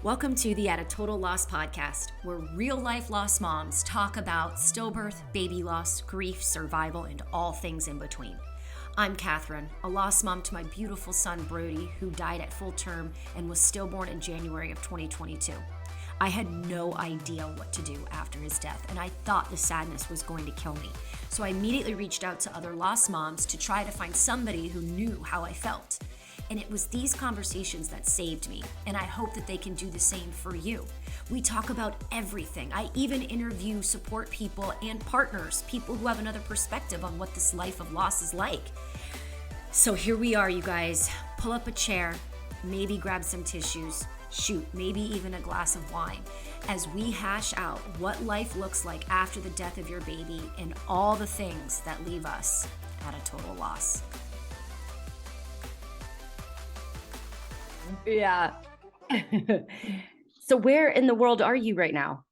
Welcome to the At a Total Loss podcast, where real life lost moms talk about stillbirth, baby loss, grief, survival, and all things in between. I'm Catherine, a lost mom to my beautiful son Brody, who died at full term and was stillborn in January of 2022. I had no idea what to do after his death, and I thought the sadness was going to kill me. So I immediately reached out to other lost moms to try to find somebody who knew how I felt. And it was these conversations that saved me, and I hope that they can do the same for you. We talk about everything. I even interview support people and partners, people who have another perspective on what this life of loss is like. So here we are, you guys. Pull up a chair, maybe grab some tissues, shoot, maybe even a glass of wine, as we hash out what life looks like after the death of your baby and all the things that leave us at a total loss. Yeah. So where in the world are you right now?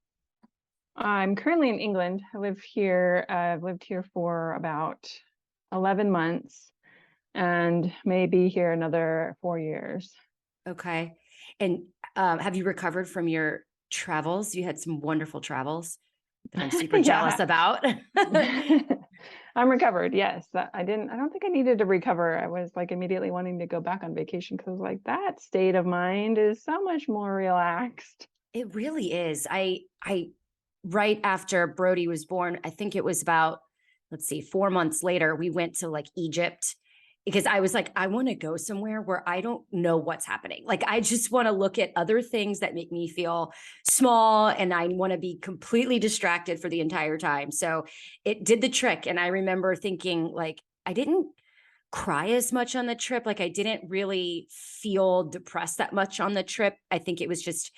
I'm currently in England. I live here. I've lived here for about 11 months and may be here another 4 years. Okay. And have you recovered from your travels? You had some wonderful travels that I'm super jealous about. I'm recovered. Yes. I don't think I needed to recover. I was like immediately wanting to go back on vacation because like that state of mind is so much more relaxed. It really is. I right after Brody was born, I think it was about, 4 months later, we went to like Egypt, because I was like, I want to go somewhere where I don't know what's happening. Like, I just want to look at other things that make me feel small, and I want to be completely distracted for the entire time. So it did the trick. And I remember thinking, like, I didn't cry as much on the trip. Like, I didn't really feel depressed that much on the trip. I think it was just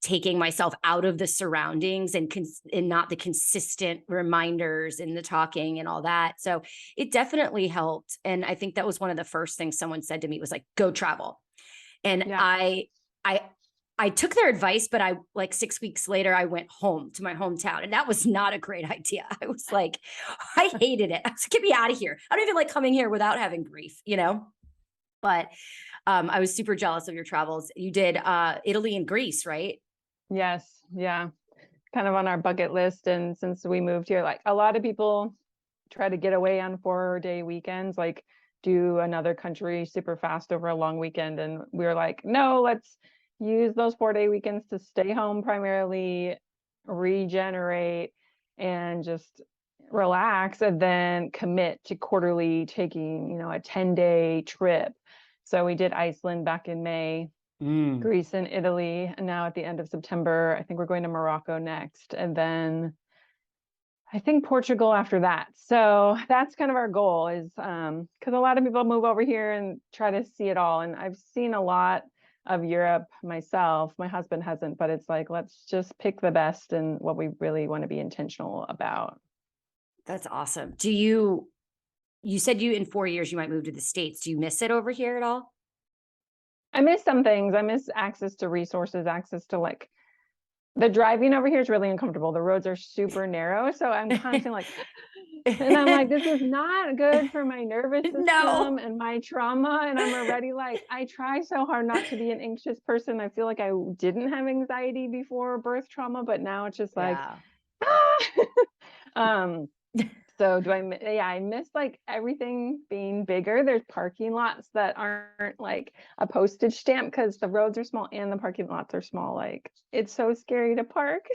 taking myself out of the surroundings and not the consistent reminders and the talking and all that. So it definitely helped. And I think that was one of the first things someone said to me was like, go travel. And yeah. I took their advice, but I like 6 weeks later, I went home to my hometown, and that was not a great idea. I was like, I hated it. I was like, get me out of here. I don't even like coming here without having grief, you know? But I was super jealous of your travels. You did Italy and Greece, right? Yes. Yeah. Kind of on our bucket list. And since we moved here, like a lot of people try to get away on 4-day weekends, like do another country super fast over a long weekend. And we were like, no, let's use those 4-day weekends to stay home, primarily regenerate and just relax, and then commit to quarterly taking, a 10-day trip. So we did Iceland back in May. Greece and Italy, and now at the end of September, I think we're going to Morocco next, and then I think Portugal after that. So that's kind of our goal, is because a lot of people move over here and try to see it all, and I've seen a lot of Europe myself. My husband hasn't, but it's like, let's just pick the best and what we really want to be intentional about. That's awesome. You said in 4 years you might move to the States. Do you miss it over here at all? I miss some things. I miss access to resources, access to like the driving over here is really uncomfortable. The roads are super narrow. So I'm constantly like, and I'm like, this is not good for my nervous system and my trauma. And I'm already like, I try so hard not to be an anxious person. I feel like I didn't have anxiety before birth trauma, but now it's just like, So I miss like everything being bigger. There's parking lots that aren't like a postage stamp because the roads are small and the parking lots are small. Like, it's so scary to park.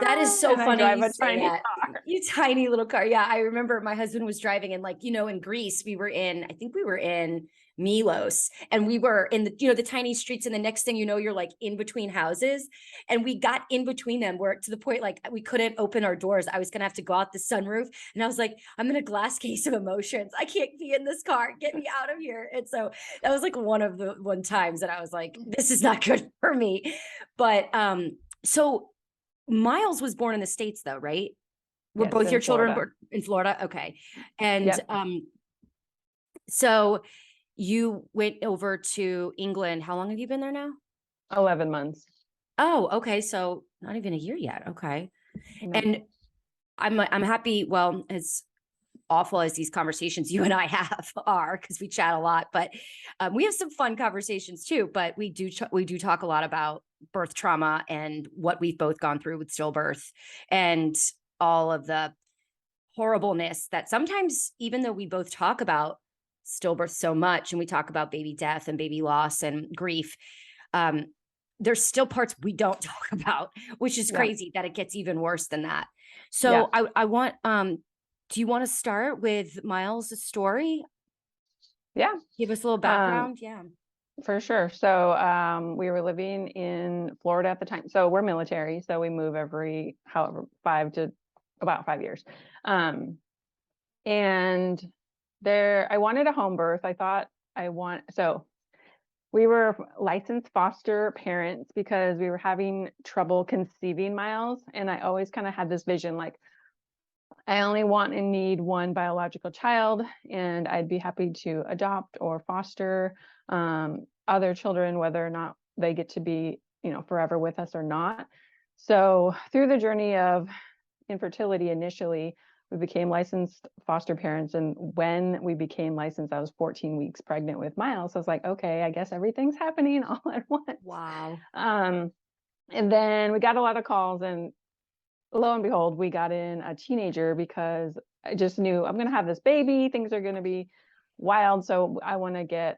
That is so funny. I drive a tiny car. You tiny little car. Yeah. I remember my husband was driving, and like, in Greece, I think we were in Milos, and we were in the tiny streets, and the next thing you know, you're like in between houses, and we got in between them where to the point, like, we couldn't open our doors. I was going to have to go out the sunroof, and I was like, I'm in a glass case of emotions. I can't be in this car. Get me out of here. And so that was like one of the times that I was like, this is not good for me. But, so Miles was born in the States though, right? Were both your children born in Florida? Okay. And, so you went over to England. How long have you been there now? 11 months. Oh, okay. So not even a year yet. Okay. No. And I'm happy. Well, as awful as these conversations you and I are, because we chat a lot, but we have some fun conversations too. But we do talk a lot about birth trauma and what we've both gone through with stillbirth and all of the horribleness that sometimes, even though we both talk about stillbirth so much and we talk about baby death and baby loss and grief, um, there's still parts we don't talk about, which is Yeah. crazy that it gets even worse than that. Yeah. So I want, do you want to start with Miles' story? Yeah. Give us a little background. Yeah. For sure. So we were living in Florida at the time. So we're military, so we move every about 5 years. And I wanted a home birth. I thought so we were licensed foster parents because we were having trouble conceiving Miles. And I always kind of had this vision, like, I only want and need one biological child, and I'd be happy to adopt or foster other children, whether or not they get to be, forever with us or not. So through the journey of infertility, initially, we became licensed foster parents. And when we became licensed, I was 14 weeks pregnant with Miles. So I was like, okay, I guess everything's happening all at once. Wow. And then we got a lot of calls, and lo and behold, we got in a teenager because I just knew I'm going to have this baby. Things are going to be wild. So I want to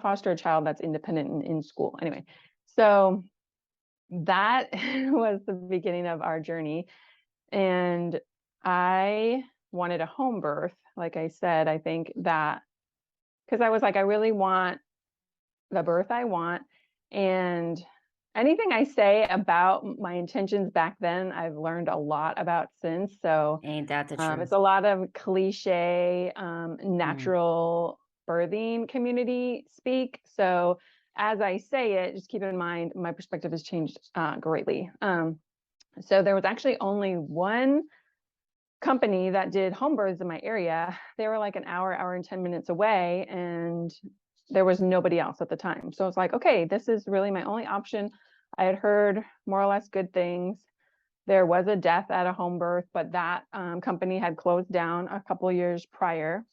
foster a child that's independent and in school. Anyway, so that was the beginning of our journey. And I wanted a home birth. Like I said, I think that because I was like, I really want the birth I want. And anything I say about my intentions back then, I've learned a lot about since. So Ain't that the truth? it's a lot of cliche, natural birthing community speak. So as I say it, just keep in mind, my perspective has changed greatly. So there was actually only one company that did home births in my area. They were like an hour and 10 minutes away, and there was nobody else at the time. So I was like, okay, this is really my only option. I had heard more or less good things. There was a death at a home birth, but that company had closed down a couple of years prior.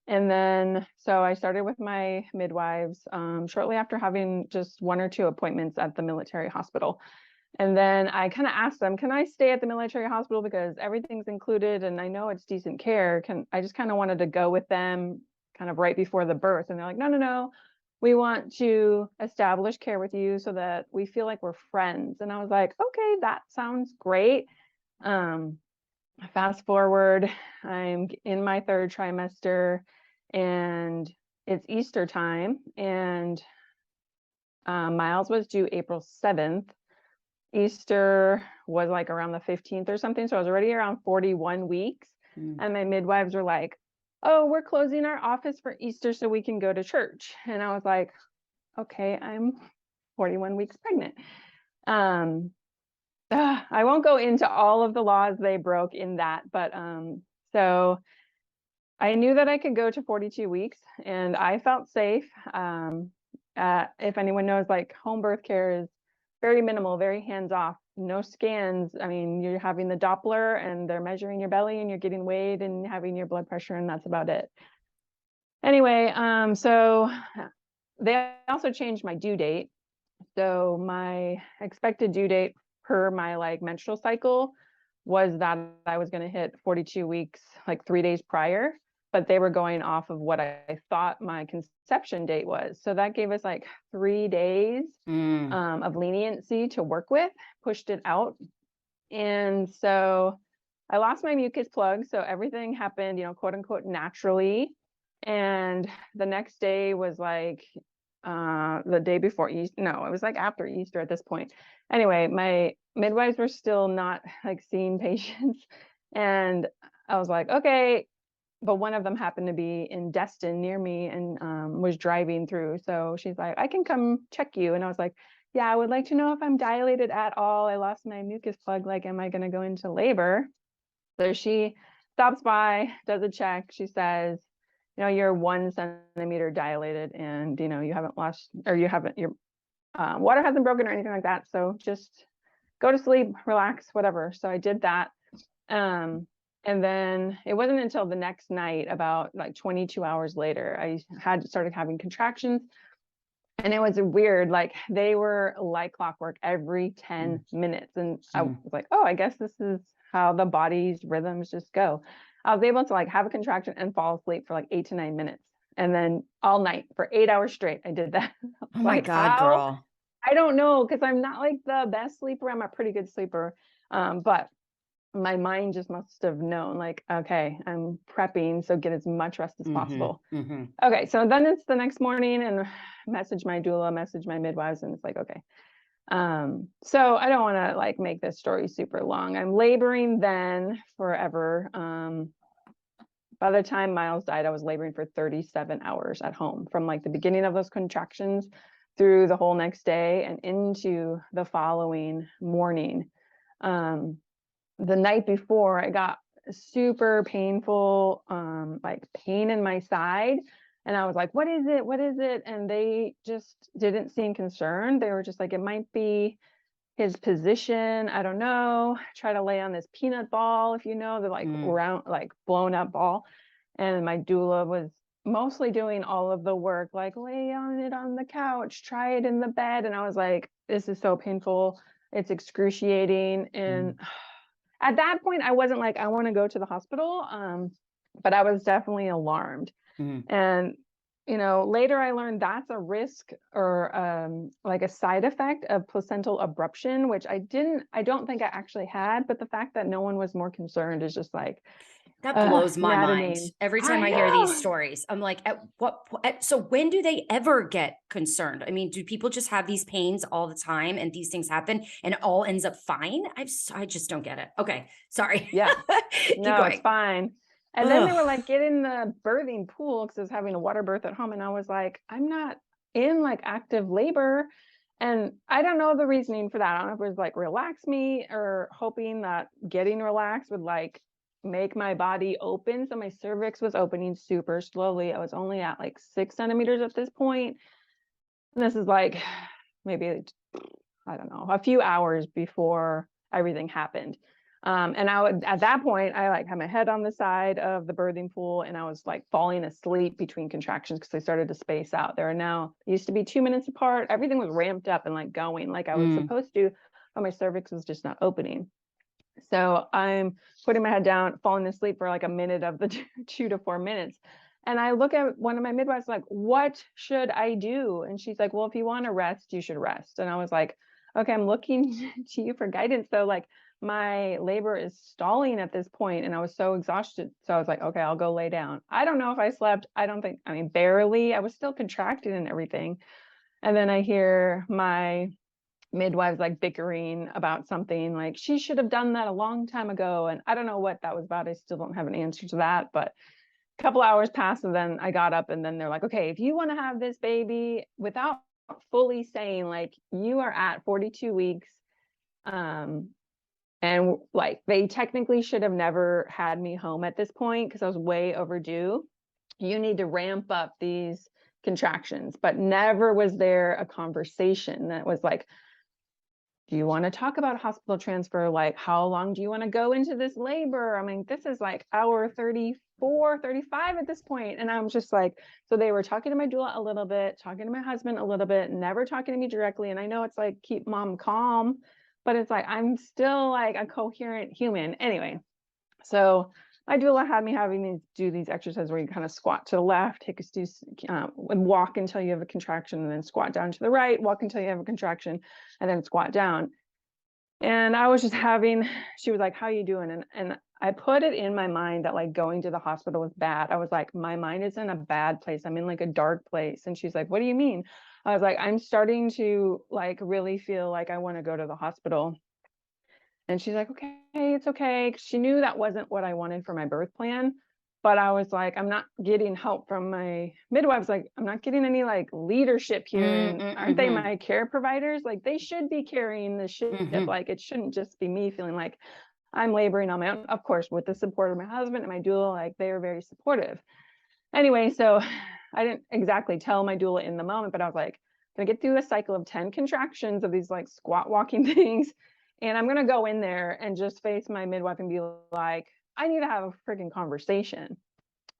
And then, so I started with my midwives shortly after having just 1 or 2 appointments at the military hospital. And then I kind of asked them, can I stay at the military hospital because everything's included and I know it's decent care? I just kind of wanted to go with them kind of right before the birth. And they're like, no, we want to establish care with you so that we feel like we're friends. And I was like, okay, that sounds great. Fast forward, I'm in my 3rd trimester and it's Easter time, and Miles was due April 7th. Easter was like around the 15th or something. So I was already around 41 weeks. And my midwives were like, oh, we're closing our office for Easter so we can go to church. And I was like, okay, I'm 41 weeks pregnant. I won't go into all of the laws they broke in that, but so I knew that I could go to 42 weeks and I felt safe. If anyone knows, like, home birth care is very minimal, very hands-off, no scans. I mean, you're having the Doppler and they're measuring your belly and you're getting weighed and having your blood pressure, and that's about it. Anyway, so they also changed my due date. So my expected due date per my like menstrual cycle was that I was going to hit 42 weeks, like 3 days prior, but they were going off of what I thought my conception date was. So that gave us like 3 days of leniency to work with, pushed it out. And so I lost my mucus plug. So everything happened, quote unquote, naturally. And the next day was like the day before Easter. No, it was like after Easter at this point. Anyway, my midwives were still not like seeing patients. And I was like, okay. But one of them happened to be in Destin near me and was driving through. So she's like, I can come check you. And I was like, yeah, I would like to know if I'm dilated at all. I lost my mucus plug. Like, am I going to go into labor? So she stops by, does a check. She says, you're 1 centimeter dilated and, you haven't lost, or your water hasn't broken or anything like that. So just go to sleep, relax, whatever. So I did that. And then it wasn't until the next night, about like 22 hours later, I had started having contractions. And it was weird, like they were like clockwork every 10 minutes. And I was like, oh, I guess this is how the body's rhythms just go. I was able to like have a contraction and fall asleep for like 8 to 9 minutes. And then all night for 8 hours straight, I did that. Oh my Like, God, how? girl. I don't know, because I'm not like the best sleeper. I'm a pretty good sleeper. But my mind just must have known, like, okay, I'm prepping, so get as much rest as possible. Okay, so then it's the next morning, and message my doula, message my midwives, and it's like, okay. So I don't want to like make this story super long. I'm laboring then forever. By the time Miles died, I was laboring for 37 hours at home, from like the beginning of those contractions through the whole next day and into the following morning. The night before, I got super painful, like pain in my side. And I was like, what is it? What is it? And they just didn't seem concerned. They were just like, it might be his position. I don't know. Try to lay on this peanut ball, if you know, the like round, like blown up ball. And my doula was mostly doing all of the work, like lay on it on the couch, try it in the bed. And I was like, this is so painful. It's excruciating. And at that point, I wasn't like, I want to go to the hospital. But I was definitely alarmed. And, you know, later I learned that's a risk or like a side effect of placental abruption, which I don't think I actually had. But the fact that no one was more concerned is just like, That blows my mind. maddening. Every time I hear these stories, I'm like, so when do they ever get concerned? I mean, do people just have these pains all the time and these things happen and it all ends up fine? I just don't get it. Okay. Sorry. Yeah. Keep No, going. it's fine. And then they were like, get in the birthing pool, because I was having a water birth at home. And I was like, I'm not in like active labor. And I don't know the reasoning for that. I don't know if it was like relax me, or hoping that getting relaxed would like make my body open. So my cervix was opening super slowly. I was only at like 6 centimeters at this point. And this is like maybe, I don't know, a few hours before everything happened. And I would, at that point, I like had my head on the side of the birthing pool, and I was like falling asleep between contractions because they started to space out. There are now, used to be 2 minutes apart. Everything was ramped up and like going like I was supposed to, but my cervix was just not opening. So I'm putting my head down, falling asleep for like a minute of the 2 to 4 minutes. And I look at one of my midwives like, what should I do? And she's like, well, if you want to rest, you should rest. And I was like, okay, I'm looking to you for guidance. So like my labor is stalling at this point, and I was so exhausted. So I was like, okay, I'll go lay down. I don't know if I slept. I don't think, I mean, barely. I was still contracted and everything. And then I hear my midwives like bickering about something, like she should have done that a long time ago. And I don't know what that was about. I still don't have an answer to that. But a couple hours passed, and then I got up, and then they're like, okay, if you want to have this baby, without fully saying like you are at 42 weeks, and like they technically should have never had me home at this point because I was way overdue. You need to ramp up these contractions. But never was there a conversation that was like, do you want to talk about hospital transfer? Like, how long do you want to go into this labor? I mean, this is like hour 34, 35 at this point. And I'm just like, so they were talking to my doula a little bit, talking to my husband a little bit, never talking to me directly. And I know it's like, keep mom calm, but it's like, I'm still like a coherent human. Anyway, so my doula had me having to do these exercises where you kind of squat to the left, take a and walk until you have a contraction, and then squat down to the right, walk until you have a contraction, and then squat down. And I was just having, she was like, how you doing? And I put it in my mind that like going to the hospital was bad. I was like, my mind is in a bad place. I'm in like a dark place. And she's like, what do you mean? I was like, I'm starting to like really feel like I want to go to the hospital. And she's like, okay, it's okay. She knew that wasn't what I wanted for my birth plan. But I was like, I'm not getting help from my midwives. Like, I'm not getting any like leadership here. And aren't they my care providers? Like, they should be carrying the ship. Like, it shouldn't just be me feeling like I'm laboring on my own. Of course, with the support of my husband and my doula, like they were very supportive. Anyway, so I didn't exactly tell my doula in the moment, but I was like, I'm gonna get through a cycle of 10 contractions of these like squat walking things. And I'm gonna go in there and just face my midwife and be like, I need to have a freaking conversation.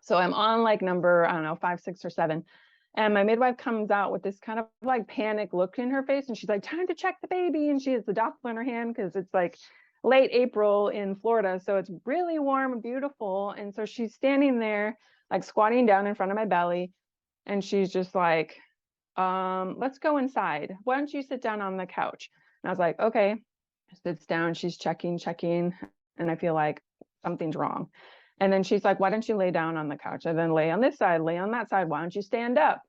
So I'm on like number, I don't know, 5, 6, or 7. And my midwife comes out with this kind of like panic look in her face. And she's like, time to check the baby. And she has the Doppler in her hand because it's like late April in Florida. So it's really warm and beautiful. And so she's standing there, like squatting down in front of my belly. And she's just like, let's go inside. Why don't you sit down on the couch? And I was like, okay. Sits down, she's checking. And I feel like something's wrong. And then she's like, why don't you lay down on the couch? And then lay on this side, lay on that side. Why don't you stand up?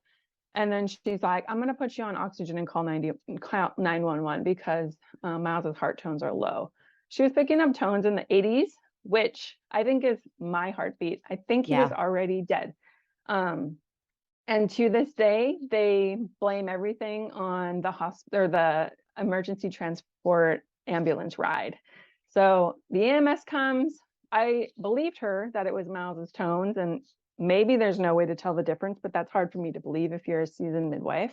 And then she's like, I'm going to put you on oxygen and call 911 because Miles's heart tones are low. She was picking up tones in the 80s, which I think is my heartbeat. I think he was already dead. And to this day, they blame everything on the hospital or the emergency transport ambulance ride. So the EMS comes. I believed her that it was Miles's tones, and maybe there's no way to tell the difference, but that's hard for me to believe if you're a seasoned midwife.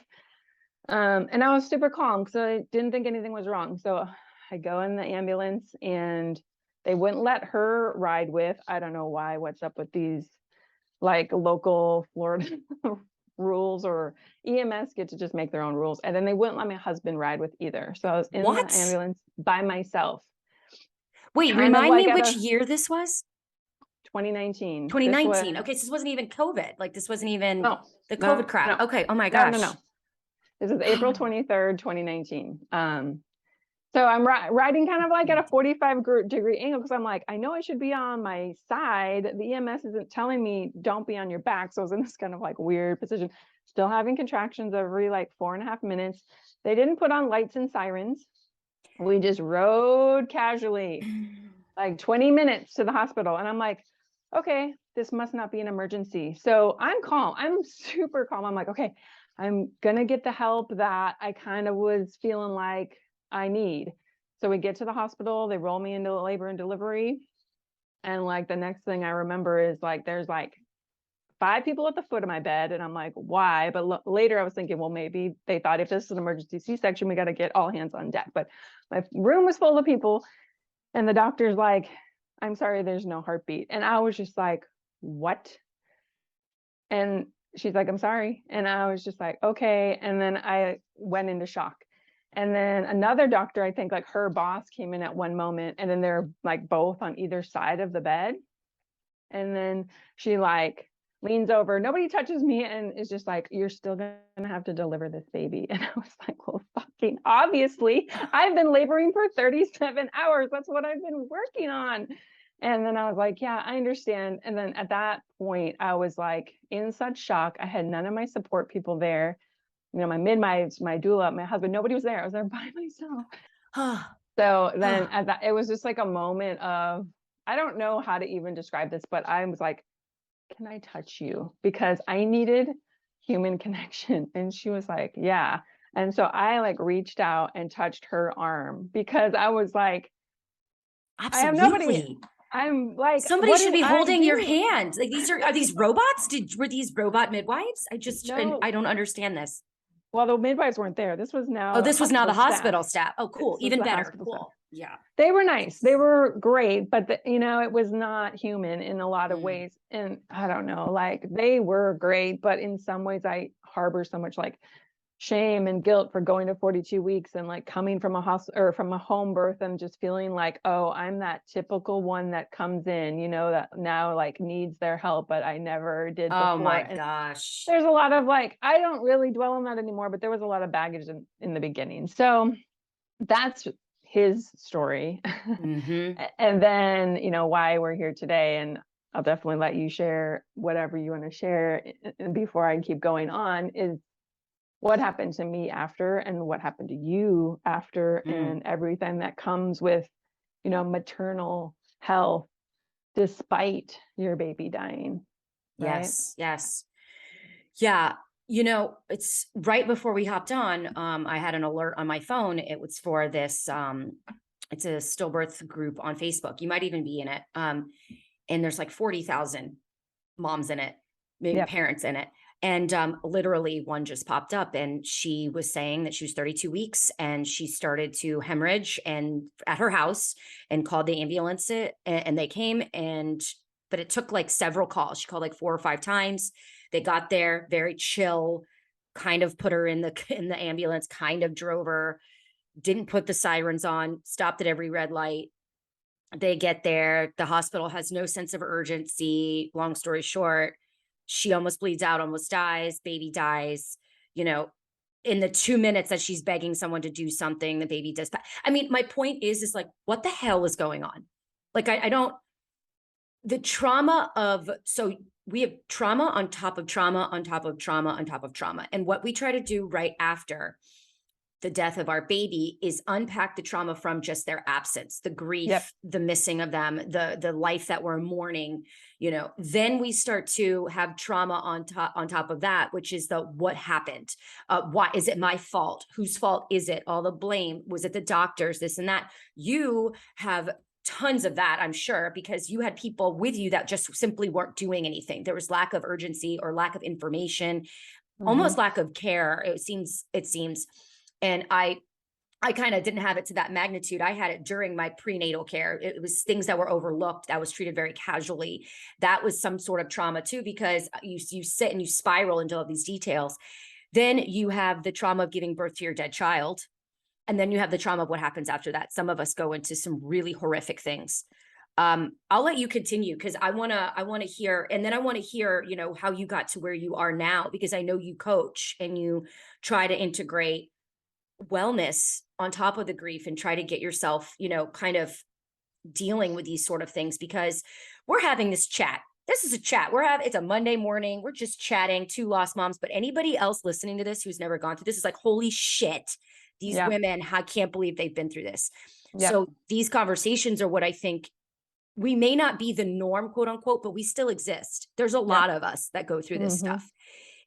And I was super calm because I didn't think anything was wrong. So I go in the ambulance and they wouldn't let her ride with, I don't know why, what's up with these like local Florida rules, or EMS get to just make their own rules. And then they wouldn't let my husband ride with either. So I was in the ambulance by myself. Wait, remind me which year this was? 2019. 2019. Okay, so this wasn't even COVID. Like this wasn't even the COVID crap. No. Okay. Oh my gosh. No. This is April 23rd, 2019. So I'm riding kind of like at a 45-degree angle because I'm like, I know I should be on my side. The EMS isn't telling me don't be on your back. So I was in this kind of like weird position, still having contractions every like 4.5 minutes. They didn't put on lights and sirens. We just rode casually like 20 minutes to the hospital. And I'm like, okay, this must not be an emergency. So I'm calm. I'm super calm. I'm like, okay, I'm going to get the help that I kind of was feeling like I need. So we get to the hospital, they roll me into labor and delivery. And like the next thing I remember is like, there's like 5 people at the foot of my bed. And I'm like, why? But later I was thinking, well, maybe they thought if this is an emergency C-section, we got to get all hands on deck. But my room was full of people. And the doctor's like, I'm sorry, there's no heartbeat. And I was just like, what? And she's like, I'm sorry. And I was just like, okay. And then I went into shock. And then another doctor, I think like her boss came in at one moment, and then they're like both on either side of the bed. And then she like leans over, nobody touches me, and is just like, you're still gonna have to deliver this baby. And I was like, well, fucking obviously, I've been laboring for 37 hours. That's what I've been working on. And then I was like, yeah, I understand. And then at that point, I was like in such shock. I had none of my support people there. You know, my midwives, my doula, my husband, nobody was there. I was there by myself. So then at that, it was just like a moment of, I don't know how to even describe this, but I was like, can I touch you? Because I needed human connection. And she was like, yeah. And so I like reached out and touched her arm because I was like, absolutely. I have nobody. I'm like, somebody should be holding your hand. Like are these robots? Were these robot midwives? I don't understand this. Well, the midwives weren't there. This was now. Oh, this was now the hospital staff. Oh, cool. Even better. Cool. Staff. Yeah. They were nice. They were great, but you know, it was not human in a lot of ways. And I don't know, like they were great, but in some ways I harbor so much like shame and guilt for going to 42 weeks and like coming from a hospital or from a home birth and just feeling like, oh, I'm that typical one that comes in, you know, that now like needs their help, but I never did before. Oh my gosh. There's a lot of like, I don't really dwell on that anymore, but there was a lot of baggage in the beginning. So that's his story. And then, you know, why we're here today. And I'll definitely let you share whatever you want to share before I keep going on, is what happened to me after and what happened to you after, and everything that comes with, you know, maternal health despite your baby dying. Right? Yes. Yeah. You know, it's right before we hopped on, I had an alert on my phone. It was for this, it's a stillbirth group on Facebook. You might even be in it. And there's like 40,000 moms in it, maybe parents in it. And literally one just popped up, and she was saying that she was 32 weeks and she started to hemorrhage and at her house, and called the ambulance and they came, but it took like several calls. She called like 4 or 5 times. They got there very chill, kind of put her in the ambulance, kind of drove her, didn't put the sirens on, stopped at every red light. They get there, the hospital has no sense of urgency. Long story short, she almost bleeds out, almost dies, baby dies, you know, in the 2 minutes that she's begging someone to do something, the baby does. I mean, my point is like, what the hell is going on? Like, I don't, the trauma of, so we have trauma on top of trauma on top of trauma on top of trauma. And what we try to do right after the death of our baby is unpack the trauma from just their absence, the grief, Yep. the missing of them, the life that we're mourning, you know. Then we start to have trauma on top of that, which is the what happened. Why is it my fault? Whose fault is it? All the blame. Was it the doctors? This and that. You have tons of that, I'm sure, because you had people with you that just simply weren't doing anything. There was lack of urgency or lack of information, almost lack of care. It seems. And I kind of didn't have it to that magnitude. I had it during my prenatal care. It was things that were overlooked, that was treated very casually. That was some sort of trauma too, because you sit and you spiral into all these details. Then you have the trauma of giving birth to your dead child. And then you have the trauma of what happens after that. Some of us go into some really horrific things. I'll let you continue because I want to hear, and then I want to hear, you know, how you got to where you are now, because I know you coach and you try to integrate wellness on top of the grief and try to get yourself, you know, kind of dealing with these sort of things, because we're having this chat. This is a chat. It's a Monday morning. We're just chatting, two lost moms, but anybody else listening to this who's never gone through this is like, holy shit, these women, I can't believe they've been through this. So these conversations are what I think we may not be the norm, quote unquote, but we still exist. There's a lot of us that go through this stuff.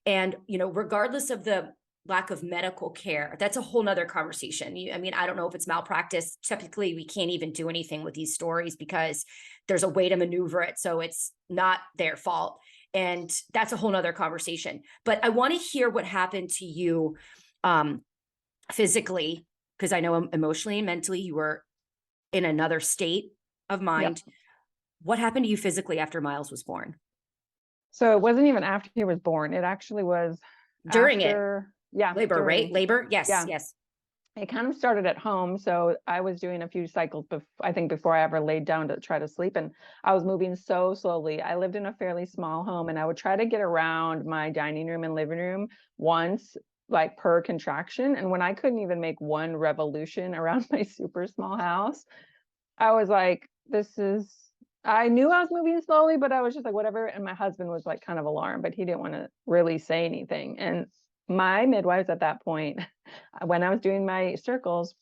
And, you know, regardless of the lack of medical care, that's a whole nother conversation. I mean, I don't know if it's malpractice. Typically, we can't even do anything with these stories because there's a way to maneuver it. So it's not their fault. And that's a whole nother conversation. But I want to hear what happened to you physically, because I know emotionally and mentally you were in another state of mind. What happened to you physically after Miles was born? So it wasn't even after he was born. It actually was during after, labor, during, right? Labor. Yes. Yes. It kind of started at home. So I was doing a few cycles, I think before I ever laid down to try to sleep, and I was moving so slowly. I lived in a fairly small home, and I would try to get around my dining room and living room once, like per contraction. And when I couldn't even make one revolution around my super small house, I was like, I knew I was moving slowly, but I was just like, whatever. And my husband was like kind of alarmed, but he didn't want to really say anything. And my midwives at that point, when I was doing my circles,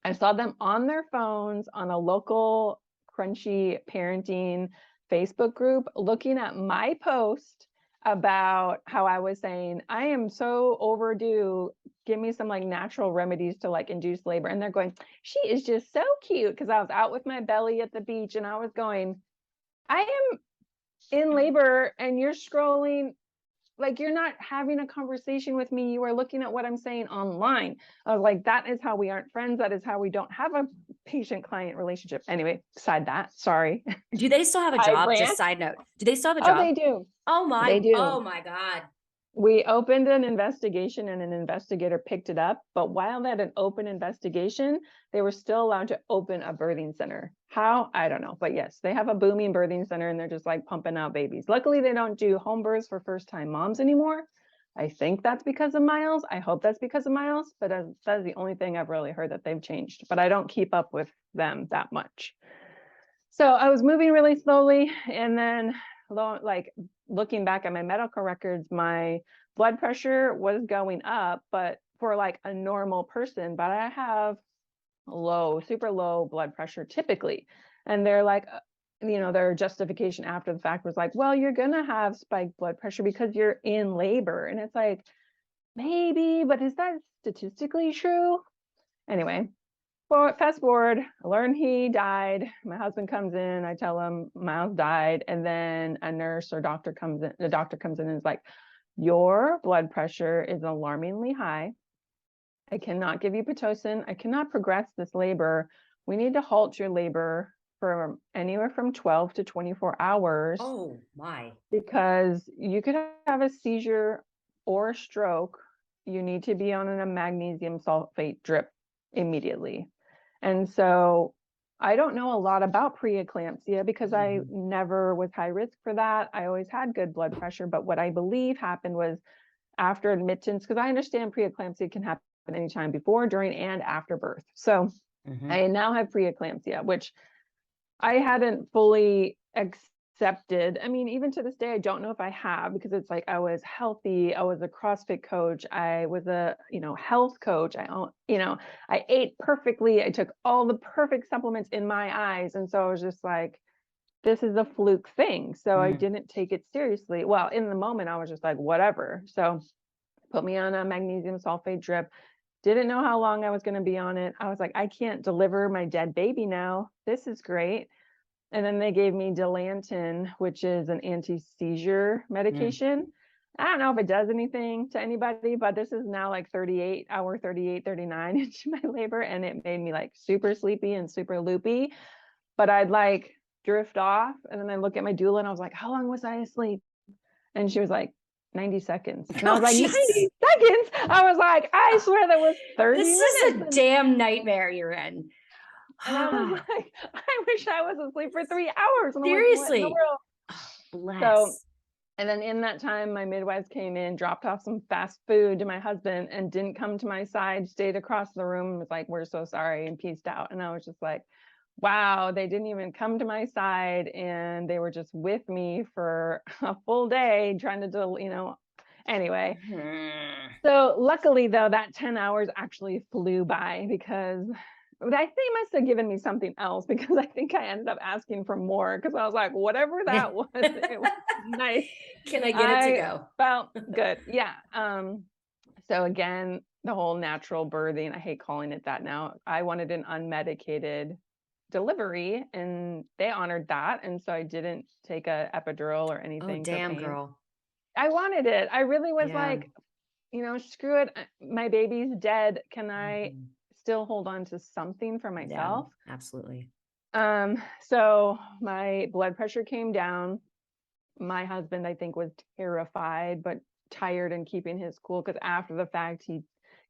I saw them on their phones on a local crunchy parenting Facebook group, looking at my post about how I was saying, I am so overdue. Give me some like natural remedies to like induce labor. And they're going, she is just so cute. Because I was out with my belly at the beach and I was going, I am in labor and you're scrolling, like you're not having a conversation with me. You are looking at what I'm saying online. I was like, that is how we aren't friends. That is how we don't have a patient-client relationship. Anyway, beside that, sorry. Do they still have a job? Just side note. Do they still have a job? Oh, they do. They do. Oh my God. We opened an investigation and an investigator picked it up. But while they had an open investigation, they were still allowed to open a birthing center. How? I don't know. But yes, they have a booming birthing center and they're just like pumping out babies. Luckily, they don't do home births for first-time moms anymore. I think that's because of Miles. I hope that's because of Miles. But that is the only thing I've really heard that they've changed. But I don't keep up with them that much. So I was moving really slowly. And then like looking back at my medical records, my blood pressure was going up, but for like a normal person, but I have super low blood pressure typically. And they're like, you know, their justification after the fact was like, well, you're going to have spiked blood pressure because you're in labor. And it's like, maybe, but is that statistically true? Anyway, fast forward, I learn he died. My husband comes in, I tell him Miles died, and then a nurse or doctor comes in. The doctor comes in and is like, your blood pressure is alarmingly high. I cannot give you Pitocin. I cannot progress this labor. We need to halt your labor for anywhere from 12 to 24 hours Oh my. because you could have a seizure or a stroke. You need to be on a magnesium sulfate drip immediately. And so I don't know a lot about preeclampsia because I never was high risk for that. I always had good blood pressure. But what I believe happened was after admittance, because I understand preeclampsia can happen anytime before, during, and after birth. So I now have preeclampsia, which I hadn't fully accepted. I mean, even to this day, I don't know if I have, because it's like I was healthy. I was a CrossFit coach. I was a, health coach. I ate perfectly. I took all the perfect supplements in my eyes. And so I was just like, this is a fluke thing. So I didn't take it seriously. Well, in the moment, I was just like, whatever. So put me on a magnesium sulfate drip. Didn't know how long I was going to be on it. I was like, I can't deliver my dead baby now. This is great. And then they gave me Dilantin, which is an anti-seizure medication. I don't know if it does anything to anybody, but this is now like 38, 39 into my labor. And it made me like super sleepy and super loopy. But I'd like drift off. And then I look at my doula and I was like, how long was I asleep? And she was like, 90 seconds. And I was like, 90 seconds? I was like, I swear that was 30 This minutes. is a damn nightmare you're in. And I was like, I wish I was asleep for 3 hours. And Seriously. I'm like, what in the world? Bless. So, and then in that time, my midwives came in, dropped off some fast food to my husband and didn't come to my side, stayed across the room and was like, we're so sorry, and peaced out. And I was just like, wow, they didn't even come to my side, and they were just with me for a full day trying to do, anyway. So luckily though, that 10 hours actually flew by because I think they must have given me something else, because I think I ended up asking for more because I was like, whatever that was, it was nice. Can I get it to go? Felt good. Yeah. So again, the whole natural birthing, I hate calling it that now. I wanted an unmedicated delivery and they honored that. And so I didn't take a epidural or anything. Oh, damn, for pain. girl. I wanted it. I really was like, screw it. My baby's dead. Can I still hold on to something for myself? Yeah, absolutely. So my blood pressure came down. My husband, I think, was terrified, but tired and keeping his cool, because after the fact, he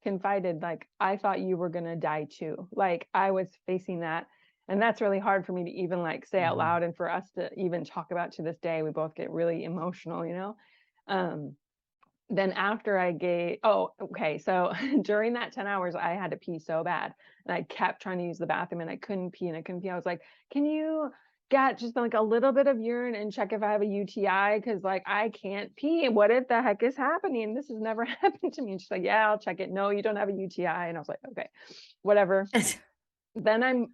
confided, like, I thought you were going to die too. Like, I was facing that. And that's really hard for me to even like say out loud, and for us to even talk about to this day. We both get really emotional, Then after I gave, so during that 10 hours, I had to pee so bad. And I kept trying to use the bathroom and I couldn't pee. I was like, can you get just like a little bit of urine and check if I have a UTI? Because like, I can't pee. What the heck is happening? This has never happened to me. And she's like, yeah, I'll check it. No, you don't have a UTI. And I was like, okay, whatever. Then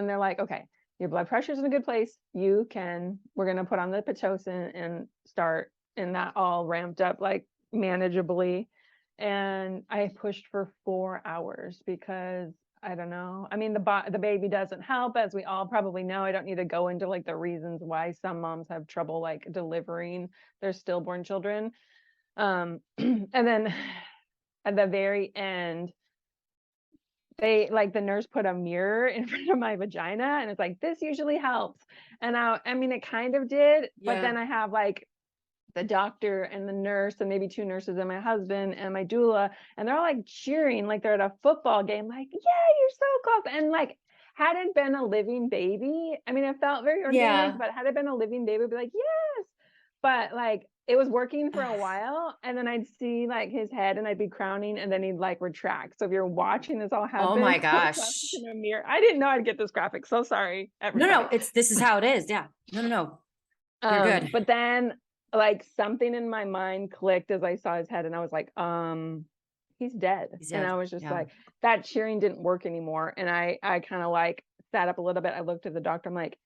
they're like, okay, your blood pressure's in a good place. We're going to put on the Pitocin and start. And that all ramped up like manageably. And I pushed for 4 hours because I don't know. I mean, the baby doesn't help, as we all probably know. I don't need to go into like the reasons why some moms have trouble like delivering their stillborn children. And then at the very end, the nurse put a mirror in front of my vagina and it's like, this usually helps. And I mean, it kind of did, but then I have like the doctor and the nurse and maybe 2 nurses and my husband and my doula, and they're all like cheering like they're at a football game, like, yeah, you're so close. And like, had it been a living baby, I mean, it felt very organic, but had it been a living baby, I'd be like, yes. But like, it was working for a while, and then I'd see like his head and I'd be crowning and then he'd like retract. So if you're watching this all happen, oh my gosh, in a mirror, I didn't know I'd get this graphic. So sorry, everybody. No, this is how it is. Yeah. No. You're good. But then like something in my mind clicked as I saw his head, and I was like, he's dead. And I was just like, that cheering didn't work anymore. And I kind of like sat up a little bit. I looked at the doctor. I'm like,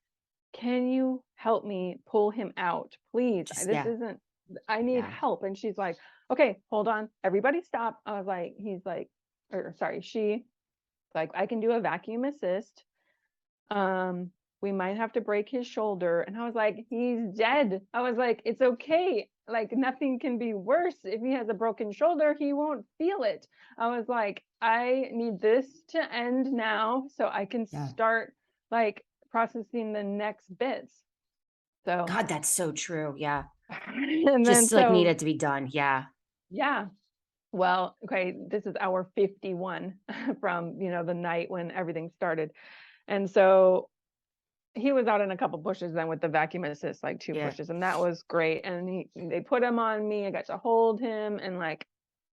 can you help me pull him out, please? I need help. And she's like, okay, hold on, everybody stop. I was like, she's like, I can do a vacuum assist. We might have to break his shoulder. And I was like, he's dead. I was like, it's okay. Like, nothing can be worse. If he has a broken shoulder, he won't feel it. I was like, I need this to end now so I can start like processing the next bits. So God, that's so true. Yeah. and then Just like so needed to be done. Yeah. yeah. Well, okay, this is hour 51 from, the night when everything started. And so he was out in a couple pushes then with the vacuum assist, like 2 Yeah. pushes, and that was great. And they put him on me. I got to hold him, and like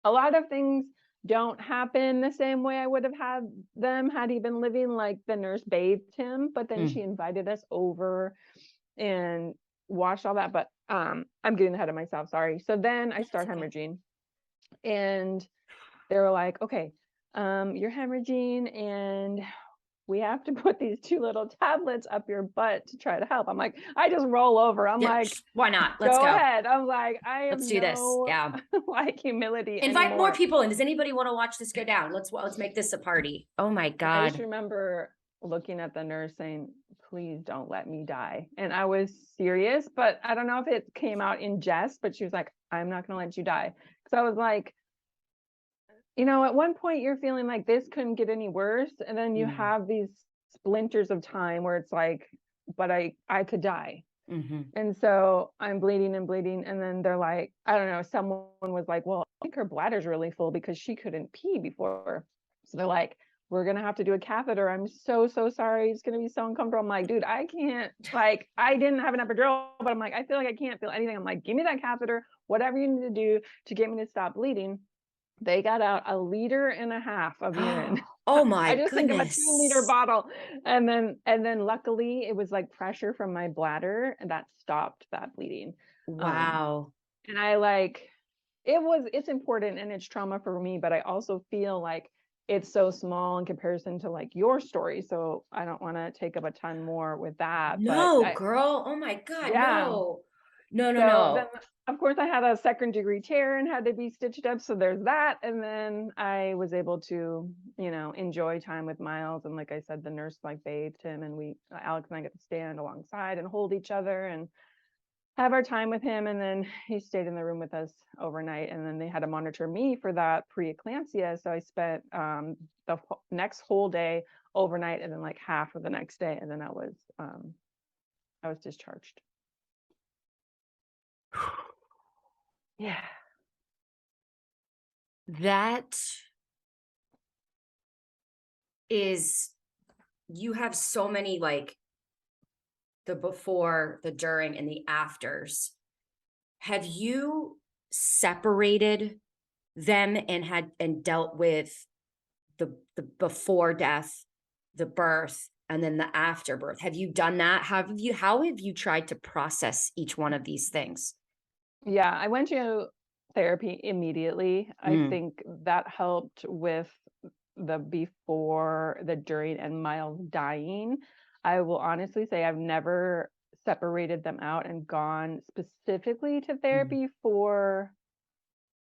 a lot of things don't happen the same way I would have had them had he been living. Like the nurse bathed him, but then she Mm. invited us over and washed all that. But I'm getting ahead of myself, sorry. So then I That's start okay. hemorrhaging, and they were like, okay, you're hemorrhaging and we have to put these 2 little tablets up your butt to try to help. I'm like, I just roll over. I'm Yeah. like, Why not? Let's go go. ahead. I'm like, I have Let's do this. no Yeah. like humility Invite more anymore. people in. Does anybody want to watch this go down? Let's make this a party. Oh my And I just God. remember looking at the nurse saying, please don't let me die. And I was serious, but I don't know if it came out in jest, but she was like, I'm not going to let you die. Because I was like, at one point you're feeling like this couldn't get any worse. And then you Mm. have these splinters of time where it's like, but I could die. Mm-hmm. And so I'm bleeding and bleeding. And then they're like, I don't know, someone was like, well, I think her bladder's really full because she couldn't pee before. So they're like, we're going to have to do a catheter. I'm so, so sorry. It's going to be so uncomfortable. I'm like, dude, I can't, like, I didn't have an epidural, but I'm like, I feel like I can't feel anything. I'm like, give me that catheter, whatever you need to do to get me to stop bleeding. They got out 1.5 liters of urine. Oh my I just think of a 2-liter goodness. bottle. And then luckily it was like pressure from my bladder and that stopped that bleeding. Wow. And it's important and it's trauma for me, but I also feel like it's so small in comparison to like your story. So I don't want to take up a ton more with that, but No, girl. Oh my God. yeah. No. No, no, So then, no. of course, I had a 2nd-degree tear and had to be stitched up. So there's that. And then I was able to, enjoy time with Miles. And like I said, the nurse like bathed him, and Alex and I got to stand alongside and hold each other and have our time with him. And then he stayed in the room with us overnight. And then they had to monitor me for that preeclampsia. So I spent the next whole day overnight, and then like half of the next day. And then I was discharged. Yeah. That is, you have so many like the before, the during, and the afters. Have you separated them and dealt with the before death, the birth, and then the afterbirth? Have you done that? How have you tried to process each one of these things? Yeah, I went to therapy immediately. I Mm. think that helped with the before, the during, and Miles dying. I will honestly say I've never separated them out and gone specifically to Mm. therapy for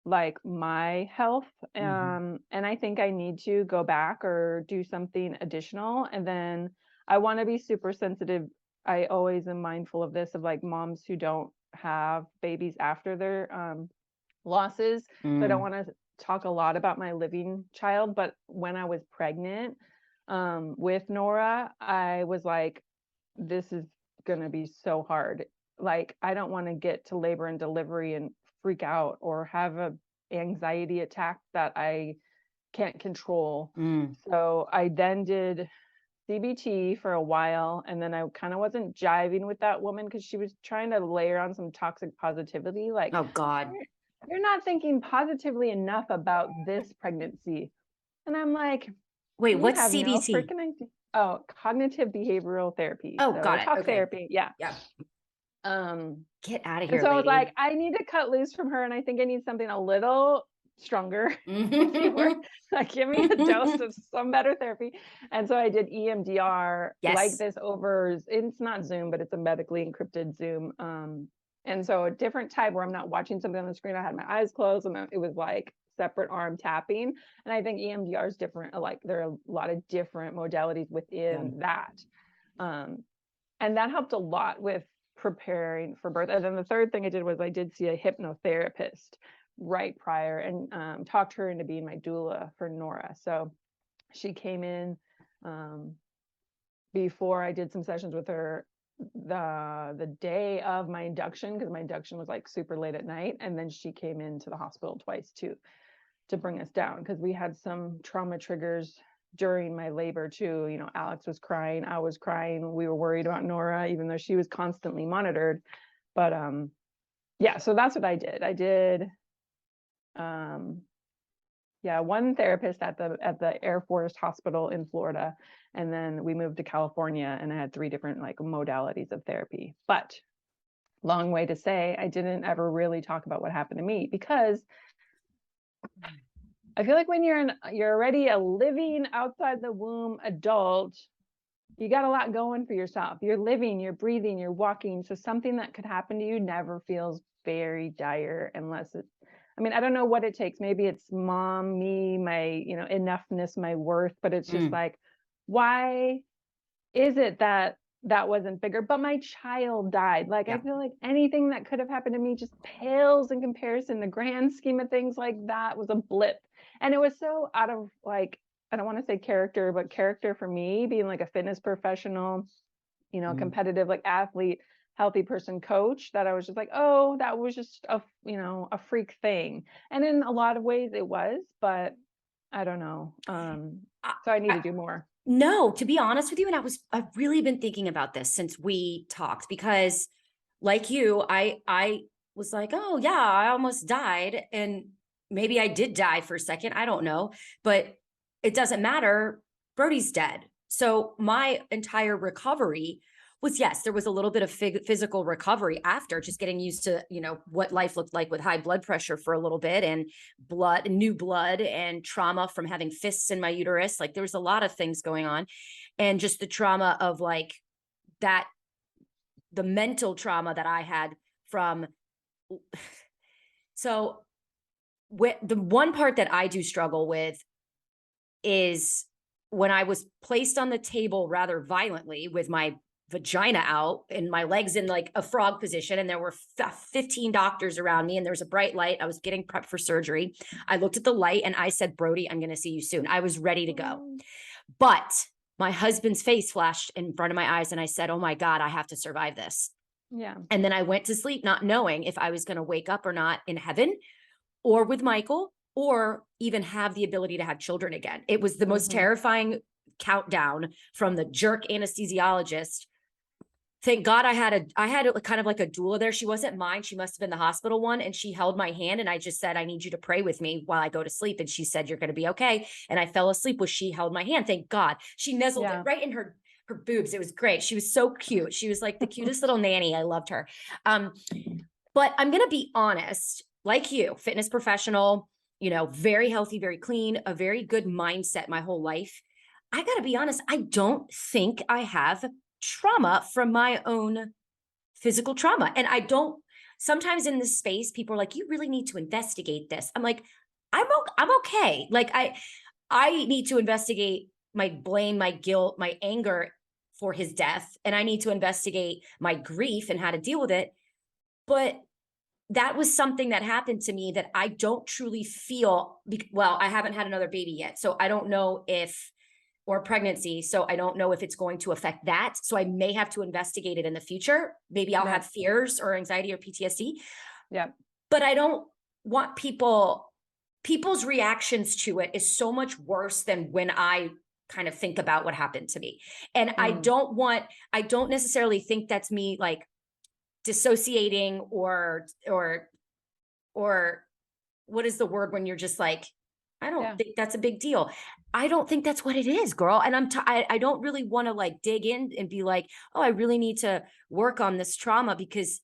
like my health. Mm-hmm. And I think I need to go back or do something additional. And then I want to be super sensitive. I always am mindful of this, of like moms who don't have babies after their losses. So I don't Mm. want to talk a lot about my living child, but when I was pregnant with Nora, I was like, this is going to be so hard. Like, I don't want to get to labor and delivery and freak out or have a anxiety attack that I can't control. Mm. So I then did CBT for a while, and then I kind of wasn't jiving with that woman because she was trying to layer on some toxic positivity. Like, Oh God. you're not thinking positively enough about this pregnancy. And I'm like, Wait, you what's have no CBT? freaking idea. Oh, cognitive behavioral therapy. Oh, So got it. talk Okay. therapy. Yeah. Yeah. Um, Get out of and here, so I was lady. like, I need to cut loose from her, and I think I need something a little stronger, if you were. Mhm. Like, give me a dose of some better therapy. And so I did EMDR like Yes. this over, it's not Zoom, but it's a medically encrypted Zoom. And so a different type where I'm not watching something on the screen. I had my eyes closed, and it was like separate arm tapping. And I think EMDR is different. Like, there are a lot of different modalities within that. And that helped a lot with preparing for birth. And then the third thing I did was I did see a hypnotherapist right prior, and talked her into being my doula for Nora. So she came in before I did some sessions with her the day of my induction, because my induction was like super late at night, and then she came into the hospital twice to bring us down, because we had some trauma triggers during my labor too. You know, Alex was crying, I was crying, we were worried about Nora, even though she was constantly monitored. But yeah, so that's what I did. I did yeah, one therapist at the Air Force Hospital in Florida, and then we moved to California, and I had 3 different like modalities of therapy. But long way to say, I didn't ever really talk about what happened to me, because I feel like when you're already a living outside the womb adult, you got a lot going for yourself. You're living, you're breathing, you're walking. So something that could happen to you never feels very dire, unless it's, I mean, I don't know what it takes. Maybe it's mom, me, my, you know, enoughness, my worth, but it's just like, why is it that that wasn't bigger? But my child died. Like, I feel like anything that could have happened to me just pales in comparison. The grand scheme of things, like that was a blip. And it was so out of like, I don't want to say character, but character for me, being like a fitness professional, you know, competitive, like athlete, healthy person, coach, that I was just like, oh, that was just a, you know, a freak thing. And in a lot of ways it was, but I don't know. So I need to do more. No, to be honest with you, and I've really been thinking about this since we talked, because like you, I was like, oh yeah, I almost died, and maybe I did die for a second. I don't know, but it doesn't matter. Brody's dead. So my entire recovery was, yes, there was a little bit of physical recovery after, just getting used to, you know, what life looked like with high blood pressure for a little bit, and new blood, and trauma from having fists in my uterus. Like there was a lot of things going on, and just the trauma of like that, the mental trauma that I had from, so the one part that I do struggle with is when I was placed on the table rather violently with my vagina out and my legs in like a frog position, and there were 15 doctors around me, and there was a bright light. I was getting prepped for surgery. I looked at the light and I said, Brody, I'm going to see you soon. I was ready to go. But my husband's face flashed in front of my eyes, and I said, oh my God, I have to survive this. Yeah. And then I went to sleep not knowing if I was going to wake up or not in heaven, or with Michael, or even have the ability to have children again. It was the most terrifying countdown from the jerk anesthesiologist. Thank God I had a kind of like a doula there. She wasn't mine. She must have been the hospital one. And she held my hand, and I just said, I need you to pray with me while I go to sleep. And she said, you're going to be okay. And I fell asleep with, she held my hand. Thank God. She nuzzled it right in her boobs. It was great. She was so cute. She was like the cutest little nanny. I loved her. But I'm going to be honest, like you, fitness professional, you know, very healthy, very clean, a very good mindset my whole life. I got to be honest, I don't think I have trauma from my own physical trauma. And I don't, sometimes in this space, people are like, you really need to investigate this. I'm like, I'm okay. Like I need to investigate my blame, my guilt, my anger for his death. And I need to investigate my grief and how to deal with it. But that was something that happened to me that I don't truly feel, well, I haven't had another baby yet. So I don't know if, or pregnancy. So I don't know if it's going to affect that. So I may have to investigate it in the future. Maybe I'll have fears or anxiety or PTSD. Yeah. But I don't want people's reactions to it is so much worse than when I kind of think about what happened to me. And I don't necessarily think that's me like dissociating or what is the word when you're just like, I don't think that's a big deal. I don't think that's what it is, girl. And I don't really want to like dig in and be like, oh, I really need to work on this trauma, because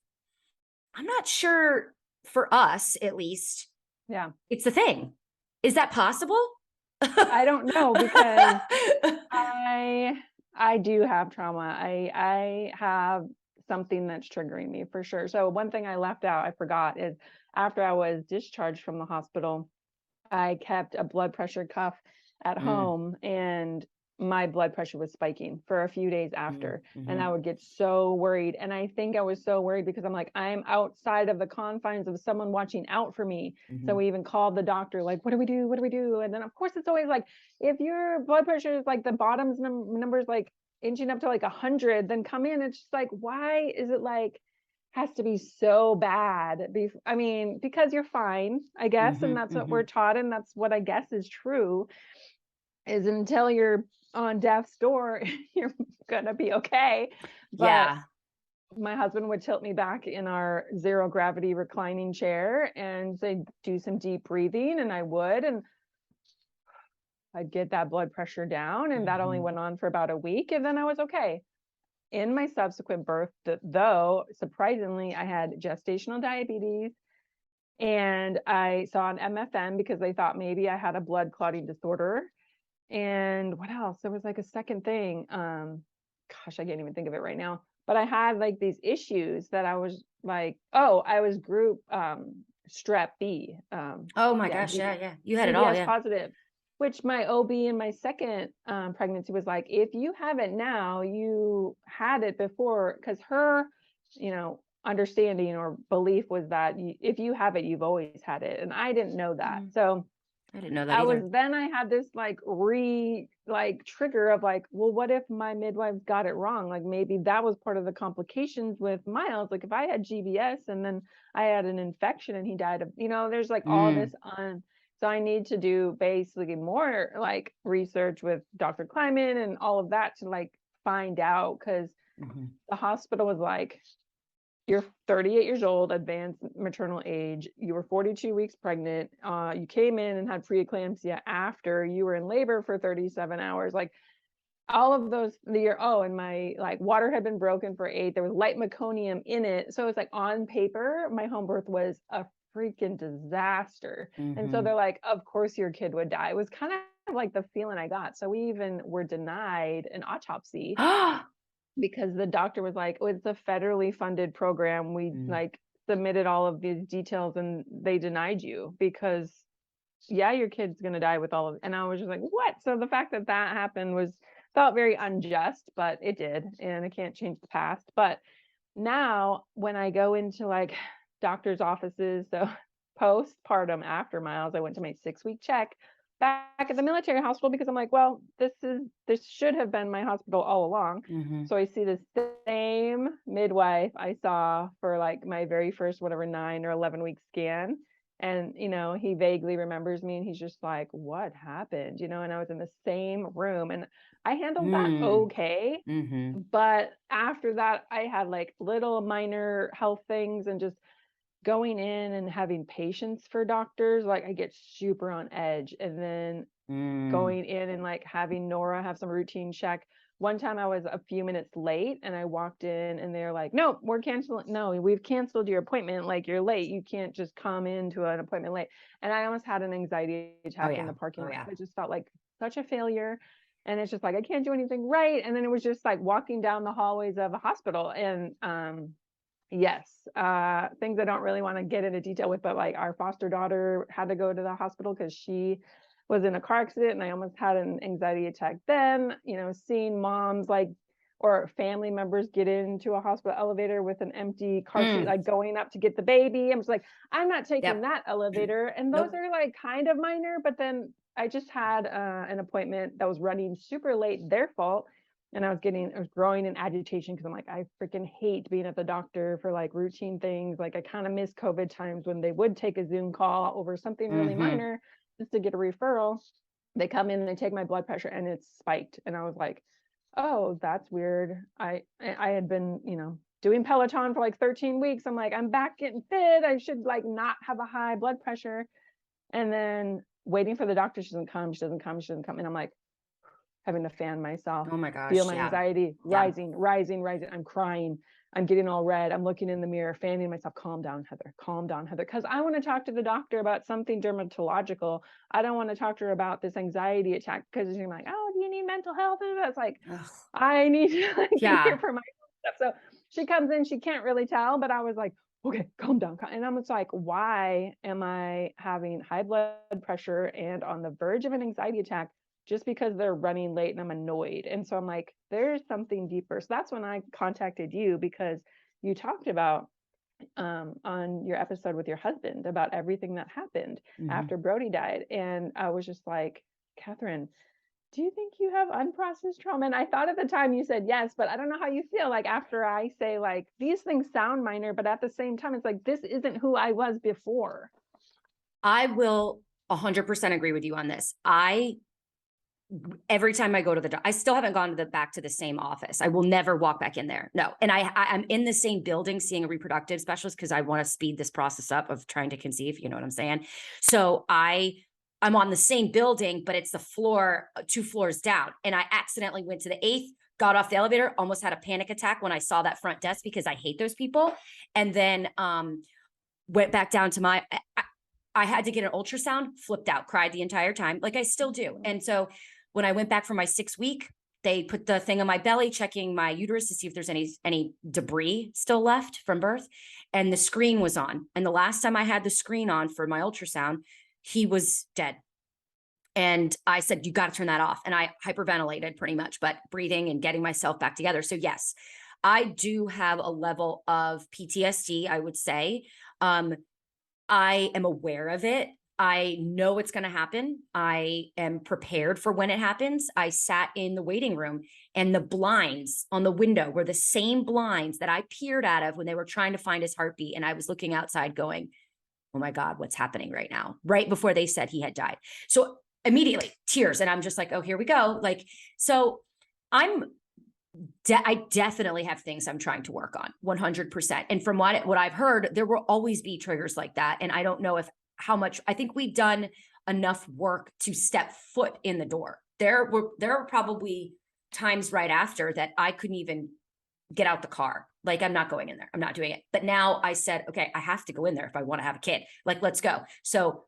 I'm not sure, for us at least. Yeah. It's the thing. Is that possible? I don't know, because I do have trauma. I have something that's triggering me for sure. So one thing I left out, I forgot, is after I was discharged from the hospital, I kept a blood pressure cuff at home, and my blood pressure was spiking for a few days after. And I would get so worried. And I think I was so worried because I'm like, I'm outside of the confines of someone watching out for me. So we even called the doctor, like, what do we do? What do we do? And then of course it's always like, if your blood pressure is like the bottom's numbers, like inching up to like 100, then come in. It's just like, why is it like has to be so bad? I mean, because you're fine, I guess, and Mhm, that's what we're mhm. taught, and that's what I guess is true. Is until you're on death's door, you're gonna be okay. But Yeah. my husband would tilt me back in our zero gravity reclining chair and say, do some deep breathing. And I would, and I'd get that blood pressure down. And that only Mhm. went on for about a week. And then I was okay. In my subsequent birth, though, surprisingly, I had gestational diabetes and I saw an MFM because they thought maybe I had a blood clotting disorder. And what else? There was like a second thing. Gosh, I can't even think of it right now. But I had like these issues that I was like, oh, I was group strep B. Oh my Yeah, gosh, yeah, yeah. You had it all, GBS yeah. positive, which my OB in my second pregnancy was like, if you have it now, you had it before, because her, understanding or belief was that if you have it, you've always had it. And I didn't know that. Mm, So I didn't know that either. I had this trigger of like, well, what if my midwife got it wrong? Like maybe that was part of the complications with Miles. Like if I had GBS and then I had an infection and he died of, there's like all Mm, this so I need to do basically more like research with Dr. Kleiman and all of that to like find out, because mhm. the hospital was like, you're 38 years old, advanced maternal age. You were 42 weeks pregnant. You came in and had preeclampsia after you were in labor for 37 hours. Like all of those, and my like water had been broken for 8. There was light meconium in it. So it's like on paper, my home birth was a freaking disaster. And so they're Mhm. like, of course your kid would die. It was kind of like the feeling I got. So we even were denied an autopsy because the doctor was like, oh, it's a federally funded program. We Mm, like submitted all of these details and they denied you because yeah, your kid's going to die with all of it. And I was just like, what? So the fact that that happened was felt very unjust, but it did. And I can't change the past. But now when I go into like doctor's offices, so postpartum after Miles, I went to my 6-week check back at the military hospital because I'm like, well, this should have been my hospital all along. mhm. So I see the same midwife I saw for like my very first whatever 9 or 11-week scan. And he vaguely remembers me and he's just like, what happened? And I was in the same room and I handled that Mm, okay. mhm. But after that, I had like little minor health things, and just going in and having patience for doctors, like I get super on edge. And then Mm. going in and like having Nora have some routine check. One time I was a few minutes late and I walked in and they're like, no, we're canceling. No, we've canceled your appointment. Like you're late. You can't just come into an appointment late. And I almost had an anxiety Oh, attack in yeah. the parking Oh, lot. yeah. I just felt like such a failure. And it's just like, I can't do anything right. And then it was just like walking down the hallways of a hospital. And yes, things I don't really want to get into detail with, but like our foster daughter had to go to the hospital because she was in a car accident and I almost had an anxiety attack then. Seeing moms like or family members get into a hospital elevator with an empty car seat, Mm. like going up to get the baby. I'm just like, I'm not taking Yep. that elevator. And those Nope. are like kind of minor, but then I just had an appointment that was running super late, their fault. And I was growing in agitation because I'm like, I freaking hate being at the doctor for like routine things. Like I kind of miss COVID times when they would take a Zoom call over something really Mhm. minor just to get a referral. They come in and they take my blood pressure and it's spiked. And I was like, oh, that's weird. I had been, doing Peloton for like 13 weeks. I'm like, I'm back getting fit. I should like not have a high blood pressure. And then waiting for the doctor, she doesn't come, she doesn't come, she doesn't come. And I'm like having to fan myself, Oh my feel gosh, my yeah. anxiety Yeah. rising, rising, rising. I'm crying. I'm getting all red. I'm looking in the mirror, fanning myself. Calm down, Heather. Calm down, Heather. Because I want to talk to the doctor about something dermatological. I don't want to talk to her about this anxiety attack because she's like, oh, do you need mental health? And that's like, Ugh. I need to like be here Yeah. for my stuff. So she comes in, she can't really tell, but I was like, okay, calm down. And I'm just like, why am I having high blood pressure and on the verge of an anxiety attack just because they're running late and I'm annoyed? And so I'm like, there's something deeper. So that's when I contacted you because you talked about on your episode with your husband about everything that happened Mhm. after Brody died. And I was just like, Catherine, do you think you have unprocessed trauma? And I thought at the time you said yes, but I don't know how you feel like after I say like these things sound minor, but at the same time, it's like this isn't who I was before. I will 100% agree with you on this. Every time I go to I still haven't gone to back to the same office. I will never walk back in there. No. And I'm in the same building seeing a reproductive specialist because I want to speed this process up of trying to conceive. You know what I'm saying? So I'm on the same building, but it's the floor, 2 floors down. And I accidentally went to the 8th, got off the elevator, almost had a panic attack when I saw that front desk because I hate those people. And then went back down to I had to get an ultrasound, flipped out, cried the entire time, like I still do. And so when I went back for my 6th week, they put the thing on my belly, checking my uterus to see if there's any debris still left from birth. And the screen was on. And the last time I had the screen on for my ultrasound, he was dead. And I said, you got to turn that off. And I hyperventilated pretty much, but breathing and getting myself back together. So yes, I do have a level of PTSD, I would say. I am aware of it. I know it's going to happen. I am prepared for when it happens. I sat in the waiting room and the blinds on the window were the same blinds that I peered out of when they were trying to find his heartbeat. And I was looking outside going, oh my God, what's happening right now? Right before they said he had died. So immediately tears. And I'm just like, oh, here we go. Like, so I definitely have things I'm trying to work on 100%. And from what I've heard, there will always be triggers like that. And I don't know how much, I think we've done enough work to step foot in the door. There were probably times right after that I couldn't even get out the car. Like, I'm not going in there. I'm not doing it. But now I said, okay, I have to go in there if I want to have a kid. Like, let's go. So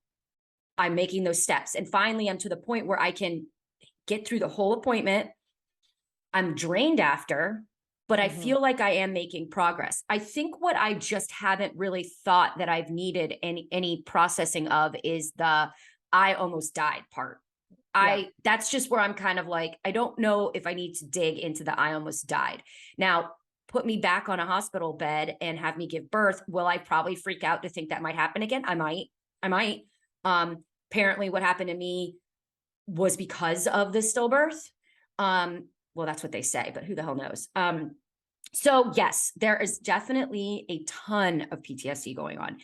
I'm making those steps. And finally, I'm to the point where I can get through the whole appointment. I'm drained after, but I feel like I am making progress. I think what I just haven't really thought that I've needed any processing of is the I almost died part. That's just where I'm kind of like, I don't know if I need to dig into the I almost died. Now, put me back on a hospital bed and have me give birth. Will I probably freak out to think that might happen again? I might. Apparently what happened to me was because of the stillbirth. Well, that's what they say, but who the hell knows? So yes, there is definitely a ton of PTSD going on.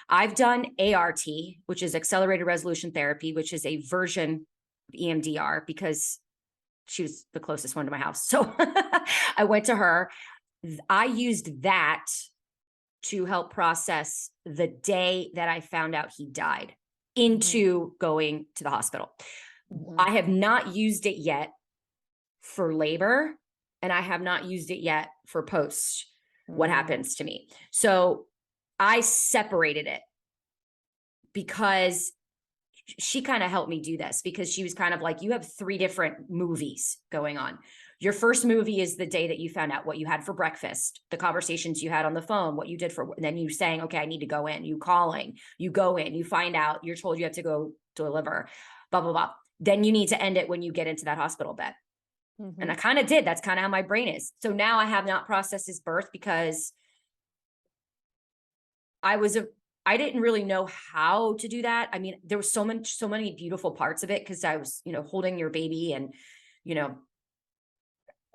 I've done ART, which is accelerated resolution therapy, which is a version of EMDR because she was the closest one to my house. So I went to her. I used that to help process the day that I found out he died into going to the hospital. I have not used it yet for labor, and I have not used it yet for post what happens to me. So I separated it because she kind of helped me do this, because she was kind of like, you have 3 different movies going on. Your first movie is the day that you found out, what you had for breakfast, the conversations you had on the phone, what you did for, and then you saying, okay, I need to go in, you calling, you go in, you find out, you're told you have to go deliver, blah, blah, blah. Then you need to end it when you get into that hospital bed. And I kind of did. That's kind of how my brain is. So now I have not processed his birth because I didn't really know how to do that. I mean, there was so many beautiful parts of it because I was, holding your baby and,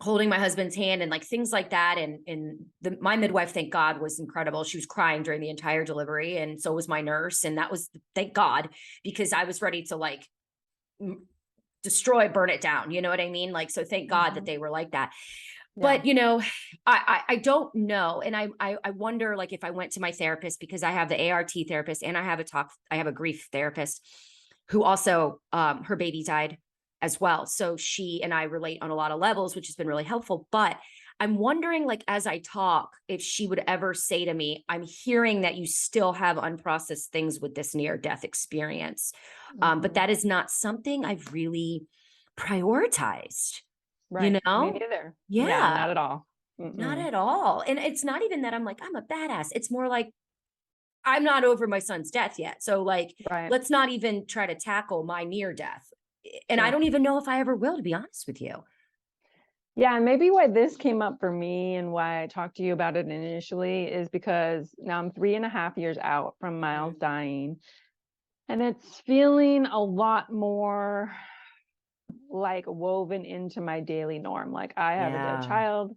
holding my husband's hand and like things like that. And my midwife, thank God, was incredible. She was crying during the entire delivery. And so was my nurse. And that was, thank God, because I was ready to like destroy, burn it down. You know what I mean? Like, so thank God that they were like that. But, I don't know. And I wonder, like, if I went to my therapist, because I have the ART therapist and I have a grief therapist who also, her baby died as well. So she and I relate on a lot of levels, which has been really helpful. But I'm wondering, like, as I talk, if she would ever say to me, I'm hearing that you still have unprocessed things with this near-death experience. But that is not something I've really prioritized. Right. Me neither. Yeah. Not at all. Not at all. And it's not even that I'm like, I'm a badass. It's more like, I'm not over my son's death yet. So like, let's not even try to tackle my near death. And I don't even know if I ever will, to be honest with you. Yeah, and maybe why this came up for me and why I talked to you about it initially is because now I'm 3.5 years out from Miles dying. And it's feeling a lot more like woven into my daily norm. Like I have a dead Yeah. child.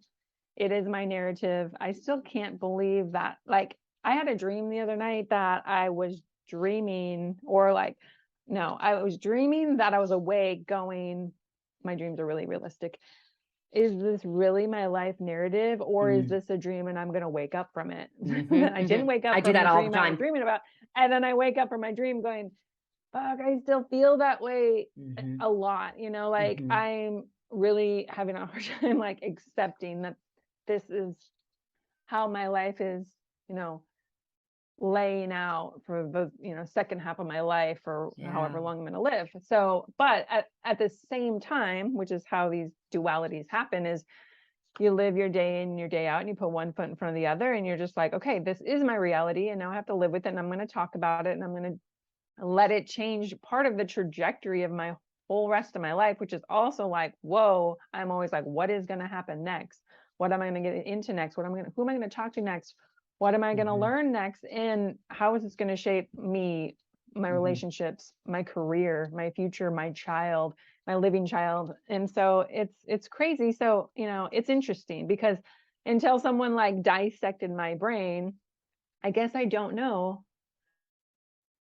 It is my narrative. I still can't believe that. Like I had a dream the other night that I was dreaming, or like, no, I was dreaming that I was awake going, my dreams are really realistic. Is this really my life narrative, or is Mm. this a dream and I'm going to wake up from it? I didn't Mhm. wake I up do from that the all the dream I was time. dreaming about. And then I wake up from my dream going, fuck, I still feel that way Mhm. a lot, you know, like Mhm. I'm really having a hard time like accepting that this is how my life is, you know, laying out for the, you know, second half of my life or Yeah. however long I'm going to live. So, but at the same time, which is how these dualities happen, is you live your day in, your day out, and you put one foot in front of the other, and you're just like, okay, this is my reality, and now I have to live with it, and I'm going to talk about it, and I'm going to let it change part of the trajectory of my whole rest of my life, which is also like, whoa, I'm always like, what is going to happen next? What am I going to get into next? Who am I going to talk to next? What am I going to Mhm. learn next? And how is this going to shape me, my Mhm. relationships, my career, my future, my child, my living child? And so it's crazy. So, you know, it's interesting because until someone like dissected my brain, I guess I don't know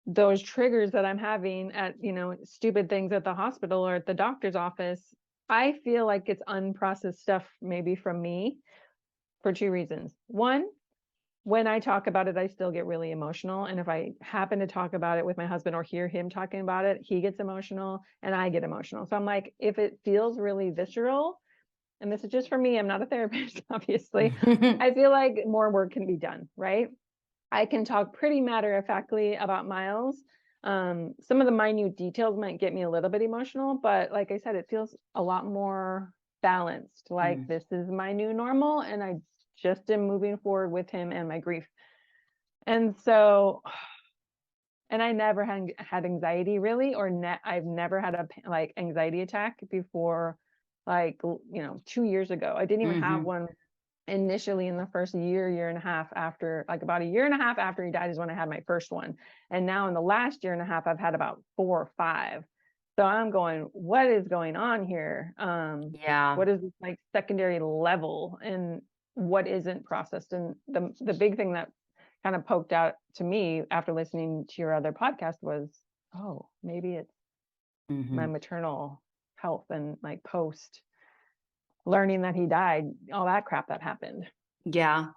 those triggers that I'm having at, you know, stupid things at the hospital or at the doctor's office. I feel like it's unprocessed stuff maybe from me for two reasons. One, when I talk about it, I still get really emotional. And if I happen to talk about it with my husband or hear him talking about it, he gets emotional and I get emotional. So I'm like, if it feels really visceral, and this is just for me, I'm not a therapist, obviously, I feel like more work can be done, right? I can talk pretty matter of factly about Miles. Some of the minute details might get me a little bit emotional, but like I said, it feels a lot more balanced. Like Mm. this is my new normal, and I just am moving forward with him and my grief. And so, and I never had anxiety really, or I've never had a like anxiety attack before, like, you know, 2 years ago. I didn't even have Mhm. one initially in the first year and a half after, like about a year and a half after he died is when I had my first one. And now in the last year and a half, I've had about 4 or 5. So I'm going, what is going on here? Yeah. What is this like secondary level, and what isn't processed? And the big thing that kind of poked out to me after listening to your other podcast was, oh, maybe it's my Mhm. maternal health and like post learning that he died, all that crap that happened. Yeah. I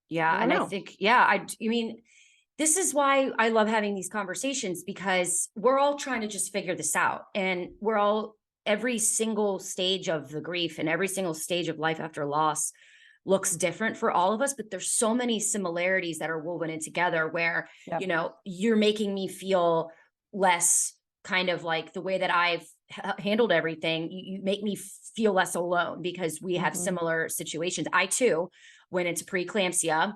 Yeah. don't And I know. think, yeah, I mean, this is why I love having these conversations, because we're all trying to just figure this out. And we're all, every single stage of the grief and every single stage of life after loss looks different for all of us, but there's so many similarities that are woven in together where, Yep. you're making me feel less, kind of like the way that I've handled everything. You make me feel less alone because we have Mhm. similar situations. I too went into preeclampsia,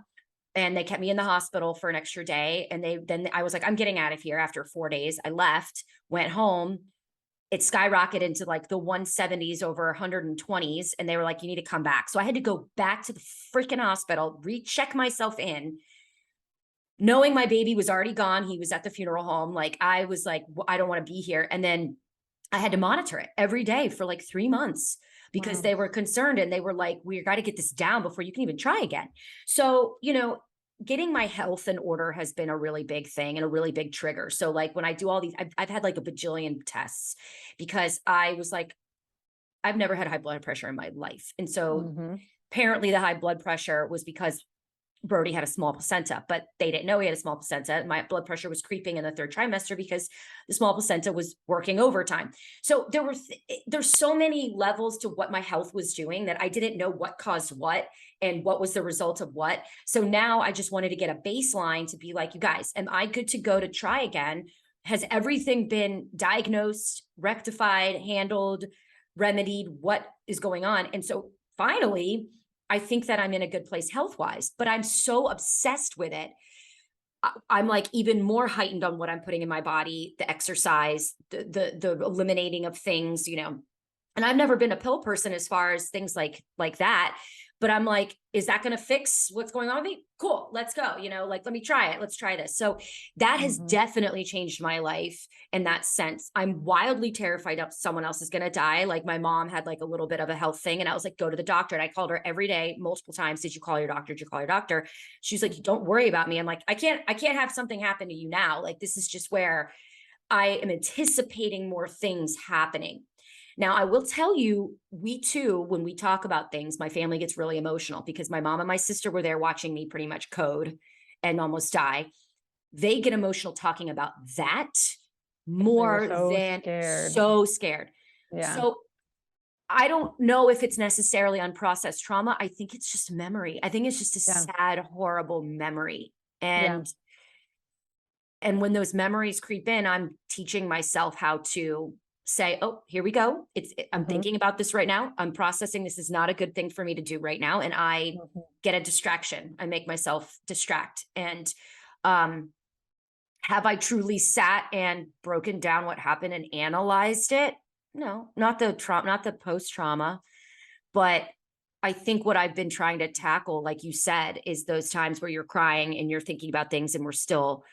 and they kept me in the hospital for an extra day. And then I was like, I'm getting out of here after 4 days. I left, went home. It skyrocketed into like the 170s over 120s. And they were like, you need to come back. So I had to go back to the freaking hospital, recheck myself in, knowing my baby was already gone. He was at the funeral home. Like I was like, I don't want to be here. And then I had to monitor it every day for like 3 months because Wow. they were concerned, and they were like, we got to get this down before you can even try again. So, getting my health in order has been a really big thing and a really big trigger. So like when I do all these, I've had like a bajillion tests because I was like, I've never had high blood pressure in my life. And so Mhm. apparently the high blood pressure was because Brody had a small placenta, but they didn't know he had a small placenta. My blood pressure was creeping in the third trimester because the small placenta was working overtime. So there's so many levels to what my health was doing that I didn't know what caused what and what was the result of what. So now I just wanted to get a baseline to be like, you guys, am I good to go to try again? Has everything been diagnosed, rectified, handled, remedied? What is going on? And so finally, I think that I'm in a good place health wise, but I'm so obsessed with it. I'm like even more heightened on what I'm putting in my body, the exercise, the eliminating of things, And I've never been a pill person as far as things like that. But I'm like, is that going to fix what's going on with me? Cool, let's go. Like, let me try it. Let's try this. So that has definitely changed my life in that sense. I'm wildly terrified of someone else is going to die. Like my mom had like a little bit of a health thing, and I was like, go to the doctor. And I called her every day, multiple times. Did you call your doctor? Did you call your doctor? She's like, don't worry about me. I'm like, I can't have something happen to you now. Like, this is just where I am anticipating more things happening. Now, I will tell you, we too, when we talk about things, my family gets really emotional because my mom and my sister were there watching me pretty much code and almost die. They get emotional talking about that more than so scared. Yeah. So I don't know if it's necessarily unprocessed trauma. I think it's just memory. I think it's just a sad, horrible memory. And when those memories creep in, I'm teaching myself how to say, oh, here we go. I'm thinking about this right now. I'm processing. This is not a good thing for me to do right now. And I get a distraction. I make myself distract. And have I truly sat and broken down what happened and analyzed it? No, not the trauma, not the post-trauma. But I think what I've been trying to tackle, like you said, is those times where you're crying and you're thinking about things and we're still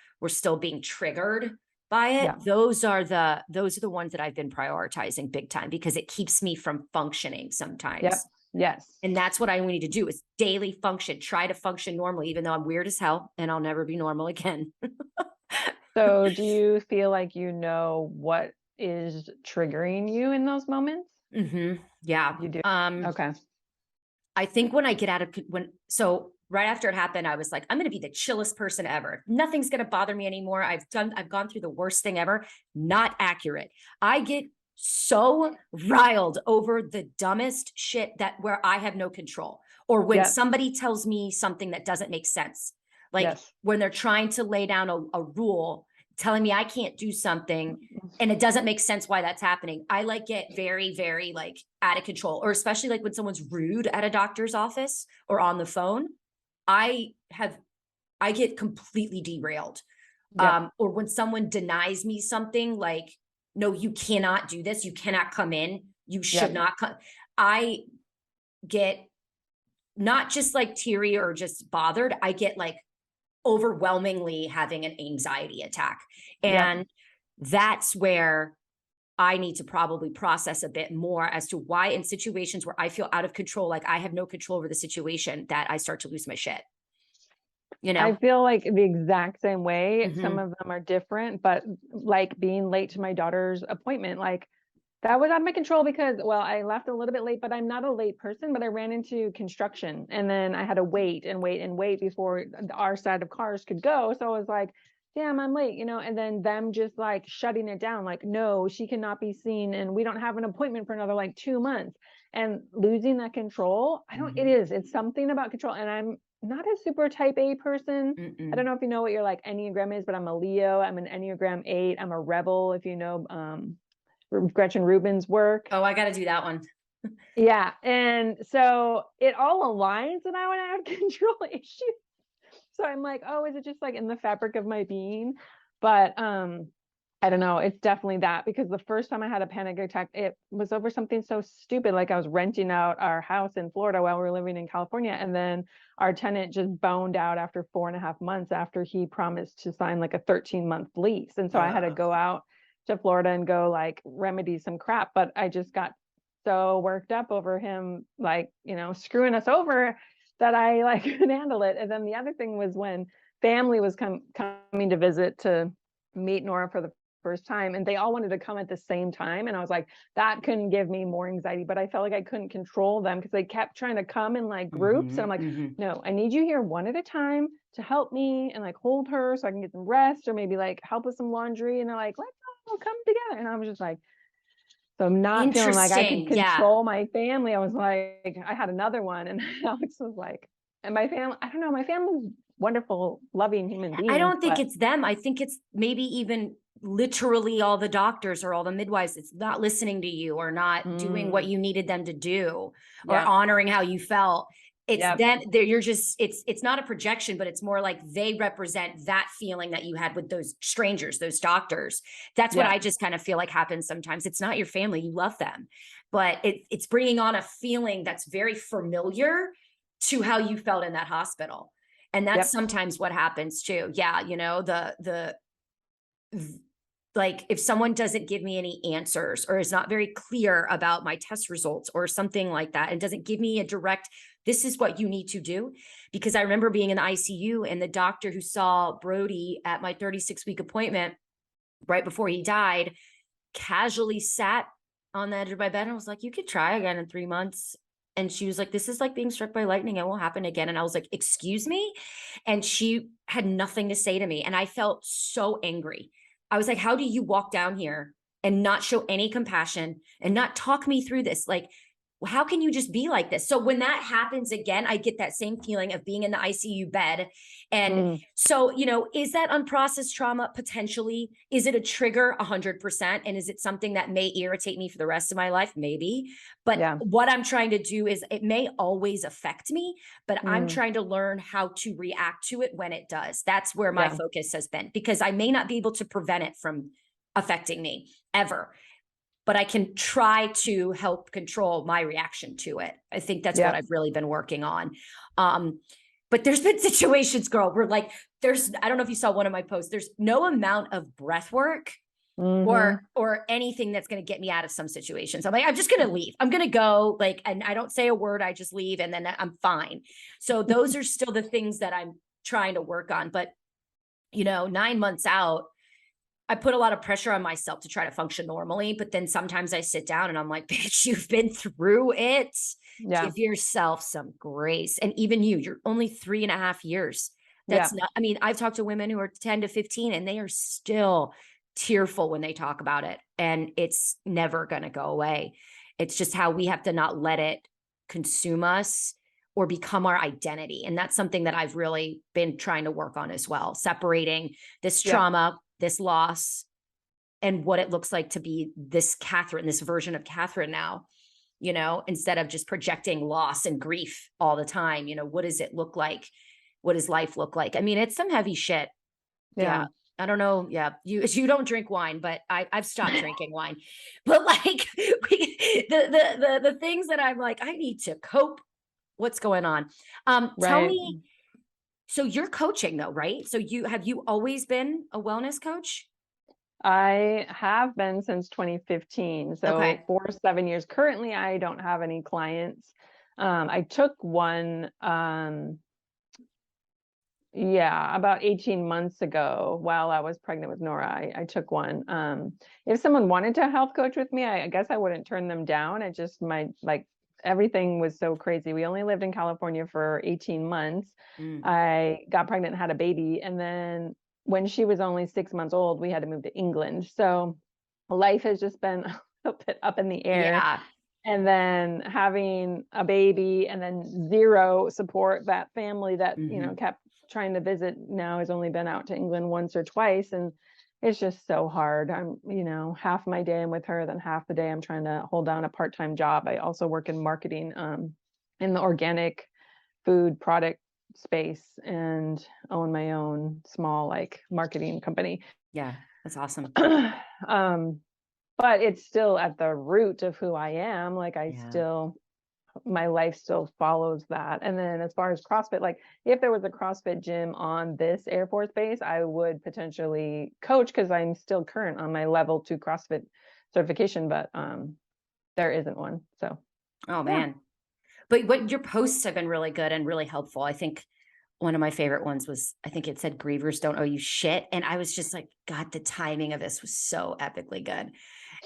being triggered by it. Those are the ones that I've been prioritizing big time because it keeps me from functioning sometimes. Yes. And that's what I need to do is daily function, try to function normally, even though I'm weird as hell and I'll never be normal again. So do you feel like you know what is triggering you in those moments? Yeah. You do. Okay. I think when I get out of right after it happened, I was like, I'm going to be the chillest person ever. Nothing's going to bother me anymore. I've gone through the worst thing ever. Not accurate. I get so riled over the dumbest shit where I have no control, or when somebody tells me something that doesn't make sense. Like when they're trying to lay down a rule, telling me I can't do something and it doesn't make sense why that's happening. I like get very, very like out of control, or especially like when someone's rude at a doctor's office or on the phone. I get completely derailed. Or when someone denies me something, like, no, you cannot do this. You cannot come in. You should not come. I get not just like teary or just bothered. I get like overwhelmingly having an anxiety attack. And that's where I need to probably process a bit more as to why in situations where I feel out of control, like I have no control over the situation, that I start to lose my shit. I feel like the exact same way. Some of them are different, but like being late to my daughter's appointment, like that was out of my control because, well, I left a little bit late, but I'm not a late person, but I ran into construction and then I had to wait and wait and wait before our side of cars could go. So I was like, damn, I'm late, and then them just like shutting it down, like, no, she cannot be seen. And we don't have an appointment for another like 2 months, and losing that control. It's something about control. And I'm not a super type A person. I don't know if you know what your like Enneagram is, but I'm a Leo. I'm an Enneagram 8. I'm a rebel. If you know, Gretchen Rubin's work. Oh, I got to do that one. Yeah. And so it all aligns, and I want to have control issues. So I'm like, oh, is it just like in the fabric of my being? But I don't know. It's definitely that, because the first time I had a panic attack, it was over something so stupid. Like I was renting out our house in Florida while we were living in California. And then our tenant just boned out after 4.5 months after he promised to sign like a 13-month lease. And so I had to go out to Florida and go like remedy some crap. But I just got so worked up over him, like, screwing us over, that I like couldn't handle it. And then the other thing was when family was coming to visit to meet Nora for the first time, and they all wanted to come at the same time. And I was like, that couldn't give me more anxiety, but I felt like I couldn't control them because they kept trying to come in like groups. And I'm like, no, I need you here one at a time to help me and like hold her so I can get some rest, or maybe like help with some laundry. And they're like, let's all come together. And I was just like, so I'm not feeling like I could control my family. I was like, I had another one, and Alex was like, and my family, I don't know, my family's wonderful, loving human beings. I don't think it's them. I think it's maybe even literally all the doctors or all the midwives. It's not listening to you, or not doing what you needed them to do, or honoring how you felt. It's them. You're just, it's not a projection, but it's more like they represent that feeling that you had with those strangers, those doctors. That's what I just kind of feel like happens sometimes. It's not your family. You love them. but it's bringing on a feeling that's very familiar to how you felt in that hospital. And that's Yep. sometimes what happens too. Yeah. You know, like if someone doesn't give me any answers or is not very clear about my test results or something like that, and doesn't give me a direct, this is what you need to do. Because I remember being in the ICU and the doctor who saw Brody at my 36-week appointment right before he died casually sat on the edge of my bed and was like, you could try again in 3 months. And she was like, this is like being struck by lightning. It won't happen again. And I was like, excuse me? And she had nothing to say to me. And I felt so angry. I was like, how do you walk down here and not show any compassion and not talk me through this? Like, how can you just be like this? So when that happens again, I get that same feeling of being in the ICU bed. And so, you know, is that unprocessed trauma? Potentially. Is it a trigger? 100%. And is it something that may irritate me for the rest of my life? Maybe. But Yeah. what I'm trying to do is, it may always affect me, but I'm trying to learn how to react to it when it does. That's where my focus has been, because I may not be able to prevent it from affecting me ever, but I can try to help control my reaction to it. I think that's what I've really been working on. But there's been situations, girl, where like, I don't know if you saw one of my posts, there's no amount of breath work or anything that's going to get me out of some situations. I'm like, I'm just going to leave. I'm going to go, like, and I don't say a word. I just leave and then I'm fine. So those are still the things that I'm trying to work on. But, you know, 9 months out, I put a lot of pressure on myself to try to function normally, but then sometimes I sit down and I'm like, bitch, you've been through it. Give yourself some grace. And even you're only 3.5 years. That's not, I mean, I've talked to women who are 10 to 15 and they are still tearful when they talk about it. And it's never going to go away. It's just how we have to not let it consume us or become our identity. And that's something that I've really been trying to work on as well. Separating this trauma, this loss, and what it looks like to be this Catherine, this version of Catherine now, you know, instead of just projecting loss and grief all the time. You know, what does it look like? What does life look like? I mean, it's some heavy shit. Yeah. I don't know. Yeah. You don't drink wine, but I've stopped drinking wine, but like the things that I'm like, I need to cope. What's going on? Tell me, so you're coaching though, right? So have you always been a wellness coach? I have been since 2015. So for 7 years. Currently, I don't have any clients. I took one, about 18 months ago while I was pregnant with Nora. I took one. If someone wanted to health coach with me, I guess I wouldn't turn them down. It just might, like, everything was so crazy. We only lived in California for 18 months. I got pregnant and had a baby. And then when she was only 6 months old, we had to move to England. So life has just been a bit up in the air. Yeah. And then having a baby and then zero support, that family that, you know, kept trying to visit now has only been out to England once or twice. And it's just so hard. I'm, you know, half my day I'm with her, then half the day I'm trying to hold down a part-time job. I also work in marketing, in the organic food product space, and own my own small, like, marketing company. Yeah. That's awesome. But it's still at the root of who I am. Like, my life still follows that. And then as far as CrossFit, like, if there was a CrossFit gym on this Air Force base, I would potentially coach, because I'm still current on my level 2 CrossFit certification, but there isn't one. So, oh man. But what your posts have been really good and really helpful. I think one of my favorite ones was, I think it said, grievers don't owe you shit. And I was just like, God, the timing of this was so epically good.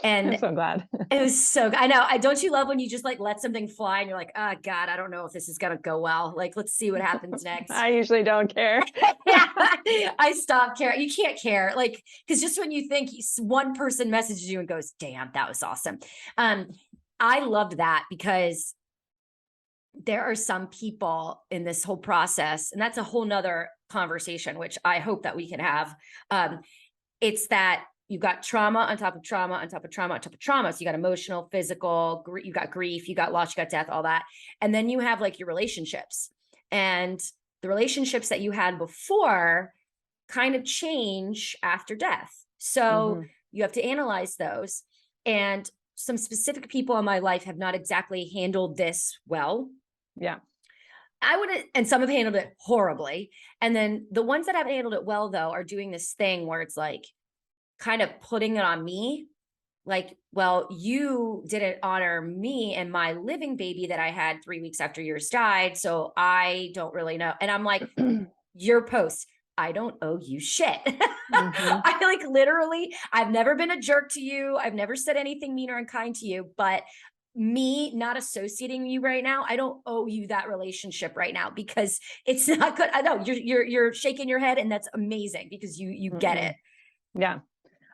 And I'm so glad. it was so good. I know. Don't you love when you just like let something fly and you're like, oh God, I don't know if this is going to go well. Like, let's see what happens next. I usually don't care. Yeah, I stopped caring. You can't care. Like, because just when you think one person messages you and goes, damn, that was awesome. I loved that, because there are some people in this whole process, and that's a whole nother conversation, which I hope that we can have. It's that you've got trauma on top of trauma, on top of trauma, on top of trauma. So you got emotional, physical, you got grief, you got loss, you got death, all that. And then you have like your relationships, and the relationships that you had before kind of change after death. So you have to analyze those. And some specific people in my life have not exactly handled this well. Yeah. I would, and some have handled it horribly. And then the ones that have handled it well, though, are doing this thing where it's like kind of putting it on me. Like, well, you didn't honor me and my living baby that I had 3 weeks after yours died. So I don't really know. And I'm like, your post, I don't owe you shit. I like literally, I've never been a jerk to you. I've never said anything mean or unkind to you, but me not associating you right now, I don't owe you that relationship right now because it's not good. I know you're shaking your head, and that's amazing because you get it. Yeah.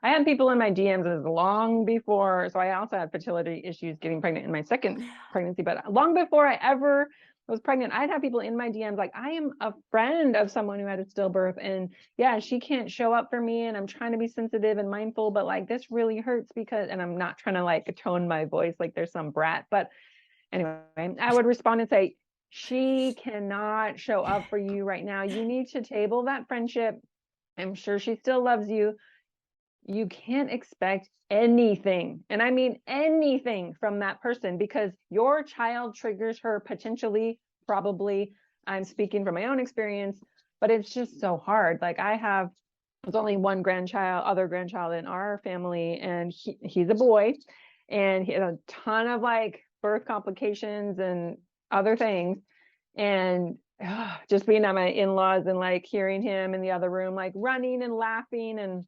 I had people in my DMs as long before. So I also had fertility issues getting pregnant in my second pregnancy, but long before I ever was pregnant, I'd have people in my DMs like, I am a friend of someone who had a stillbirth, and yeah, she can't show up for me, and I'm trying to be sensitive and mindful, but like this really hurts because, and I'm not trying to like tone my voice like there's some brat, but anyway, I would respond and say, she cannot show up for you right now. You need to table that friendship. I'm sure she still loves you. You can't expect anything, and I mean anything, from that person, because your child triggers her potentially, probably. I'm speaking from my own experience, but it's just so hard. Like there's only one other grandchild in our family, and he's a boy, and he had a ton of like birth complications and other things. And just being at my in-laws and like hearing him in the other room, like running and laughing and,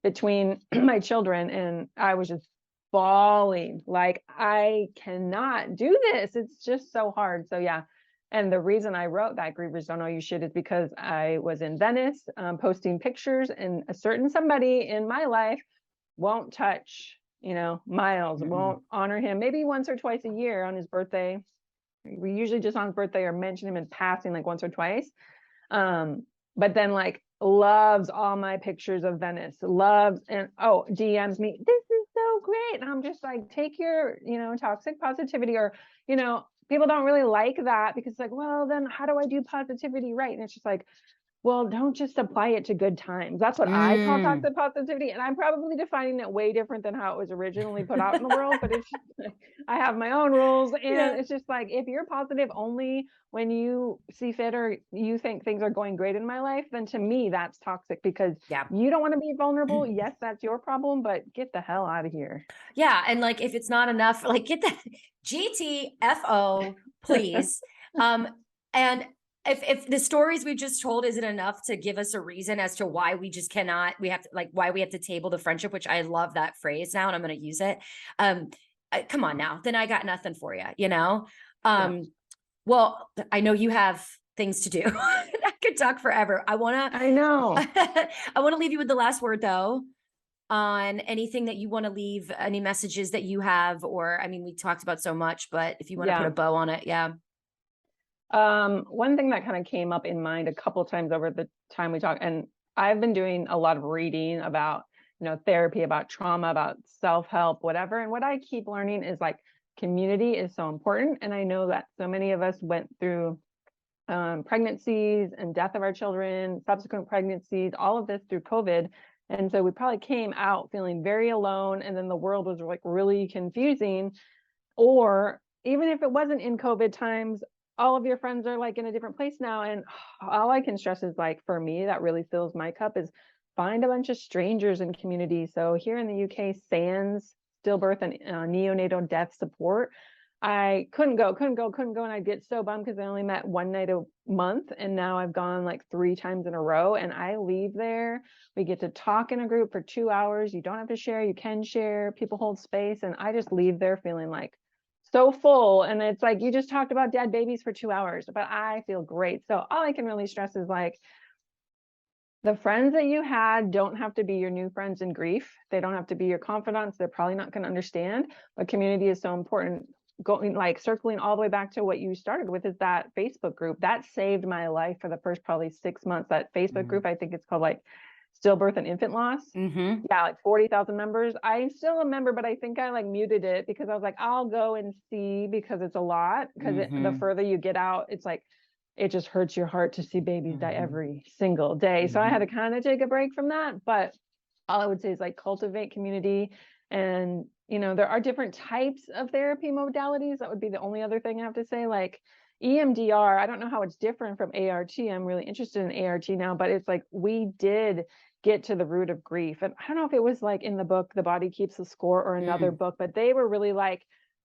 between my children, and I was just bawling, like, I cannot do this. It's just so hard. So yeah. And the reason I wrote that Grievers Don't Know You Shit is because I was in Venice, posting pictures, and a certain somebody in my life won't touch, Miles, won't honor him maybe once or twice a year on his birthday. We usually just on his birthday or mention him in passing like once or twice. But then like loves all my pictures of Venice, loves, and DMs me, this is so great. And I'm just like, take your, toxic positivity, or, people don't really like that because it's like, well, then how do I do positivity right? And it's just like, well, don't just apply it to good times. That's what I call toxic positivity. And I'm probably defining it way different than how it was originally put out in the world, but it's just like, I have my own rules. And it's just like, if you're positive only when you see fit or you think things are going great in my life, then to me, that's toxic, because you don't want to be vulnerable. Yes, that's your problem, but get the hell out of here. Yeah. And like, if it's not enough, like get that GTFO, please. And if the stories we just told isn't enough to give us a reason as to why we just cannot, why we have to table the friendship, which I love that phrase now, and I'm going to use it. Come on now, then I got nothing for you, Well, I know you have things to do. I could talk forever. I know. I want to leave you with the last word though, on anything that you want to leave, any messages that you have, or, I mean, we talked about so much, but if you want to put a bow on it. Yeah. One thing that kind of came up in mind a couple of times over the time we talked, and I've been doing a lot of reading about, therapy, about trauma, about self-help, whatever. And what I keep learning is like community is so important. And I know that so many of us went through pregnancies and death of our children, subsequent pregnancies, all of this through COVID. And so we probably came out feeling very alone. And then the world was like really confusing. Or even if it wasn't in COVID times, all of your friends are like in a different place now. And all I can stress is like, for me, that really fills my cup, is find a bunch of strangers in community. So here in the UK, SANS, stillbirth and neonatal death support, I couldn't go. And I'd get so bummed because I only met one night a month. And now I've gone like 3 times in a row, and I leave there. We get to talk in a group for 2 hours. You don't have to share. You can share. People hold space. And I just leave there feeling like so full. And it's like, you just talked about dead babies for 2 hours, but I feel great. So all I can really stress is like, the friends that you had don't have to be your new friends in grief. They don't have to be your confidants. They're probably not going to understand, but community is so important. Going like circling all the way back to what you started with, is that Facebook group that saved my life for the first probably 6 months. That Facebook group, I think it's called like Stillbirth and Infant Loss. Yeah, like 40,000 members. I still a member, but I think I like muted it because I was like, I'll go and see, because it's a lot. Because the further you get out, it's like, it just hurts your heart to see babies die every single day. So I had to kind of take a break from that. But all I would say is like cultivate community. And there are different types of therapy modalities. That would be the only other thing I have to say. Like EMDR, I don't know how it's different from ART. I'm really interested in ART now, but it's like we did get to the root of grief. And I don't know if it was like in the book, The Body Keeps the Score, or another book, but they were really like,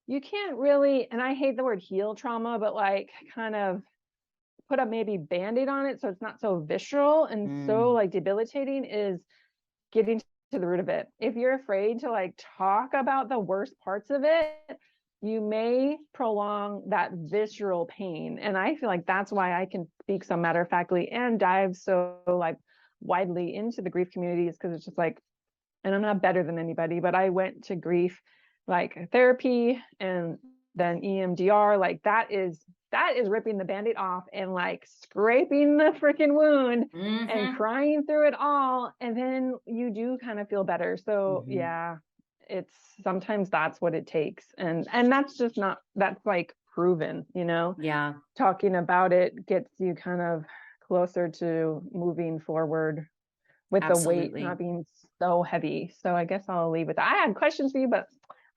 you can't really, and I hate the word heal trauma, but like kind of put a maybe Band-Aid on it so it's not so visceral and so like debilitating, is getting to the root of it. If you're afraid to like talk about the worst parts of it, you may prolong that visceral pain. And I feel like that's why I can speak so matter-of-factly and dive so like widely into the grief community, is because it's just like, and I'm not better than anybody, but I went to grief like therapy and then EMDR. Like that is ripping the Band-Aid off and like scraping the freaking wound and crying through it all. And then you do kind of feel better. So yeah, it's sometimes that's what it takes. And that's just not, that's like proven, Yeah. Talking about it gets you kind of closer to moving forward with Absolutely. the weight not being so heavy. So I guess I'll leave it. I had questions for you, but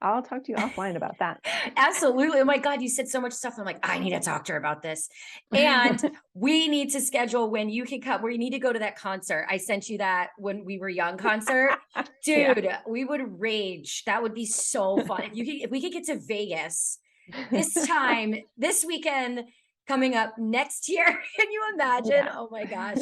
I'll talk to you offline about that. Absolutely. Oh my God, you said so much stuff. I'm like, I need to talk to her about this. And we need to schedule when you can come, where you need to go to that concert. I sent you that when we were young concert. Dude, we would rage. That would be so fun. If we could get to Vegas this weekend coming up next year. Can you imagine? Yeah. Oh my gosh.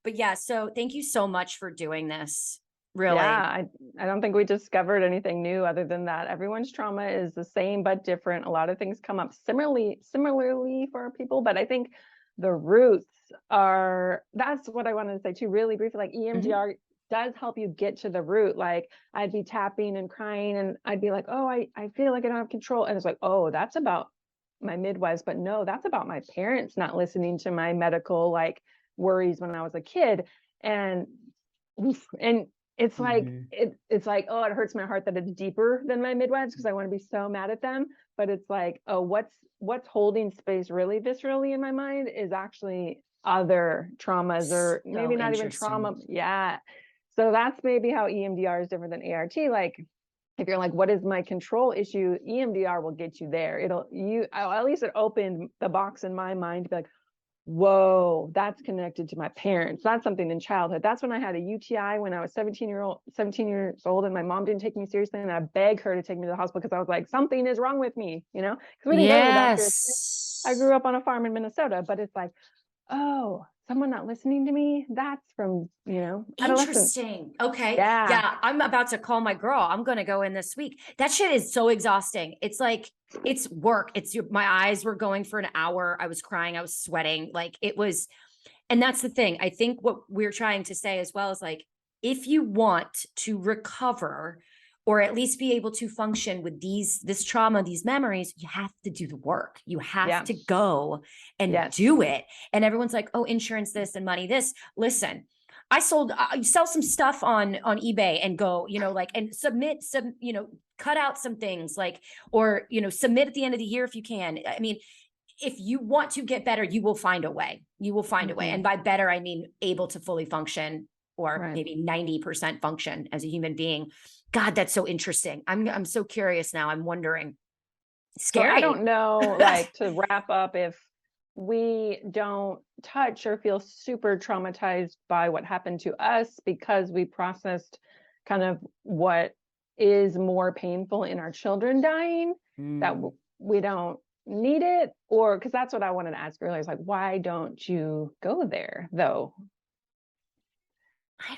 But yeah, so thank you so much for doing this. Really. Yeah, I don't think we discovered anything new other than that everyone's trauma is the same but different. A lot of things come up similarly for people, but I think the roots are, that's what I wanted to say too, really briefly. Like EMDR does help you get to the root. Like I'd be tapping and crying and I'd be like, oh, I feel like I don't have control. And it's like, oh, that's about my midwives, but no, that's about my parents not listening to my medical like worries when I was a kid. And it's like it's like, oh, it hurts my heart that it's deeper than my midwives because I want to be so mad at them. But it's like, oh, what's holding space really viscerally in my mind is actually other traumas, or maybe not even trauma. Yeah. So that's maybe how EMDR is different than ART. Like if you're like, what is my control issue? EMDR will get you there. At least it opened the box in my mind to be like, whoa, that's connected to my parents. That's something in childhood. That's when I had a UTI when I was 17 years old, and my mom didn't take me seriously, and I begged her to take me to the hospital because I was like, something is wrong with me, because we didn't go to the doctor. I grew up on a farm in Minnesota, but it's like, oh, someone not listening to me. That's from, Interesting. Okay. Yeah. Yeah. I'm about to call my girl. I'm going to go in this week. That shit is so exhausting. It's like, it's work. My eyes were going for an hour. I was crying. I was sweating. Like it was, and that's the thing. I think what we're trying to say as well is like, if you want to recover or at least be able to function with this trauma, these memories, you have to do the work. You have to go and do it. And everyone's like, oh, insurance this and money this. Listen, I sell some stuff on eBay and go, and submit some, cut out some things like, or, submit at the end of the year if you can. I mean, if you want to get better, you will find a way. You will find a way. And by better, I mean able to fully function, or maybe 90% function as a human being. God, that's so interesting. I'm so curious now. I'm wondering. Scary. So I don't know, like to wrap up, if we don't touch or feel super traumatized by what happened to us because we processed kind of what is more painful in our children dying, that we don't need it, or because that's what I wanted to ask earlier. Is like, why don't you go there though? I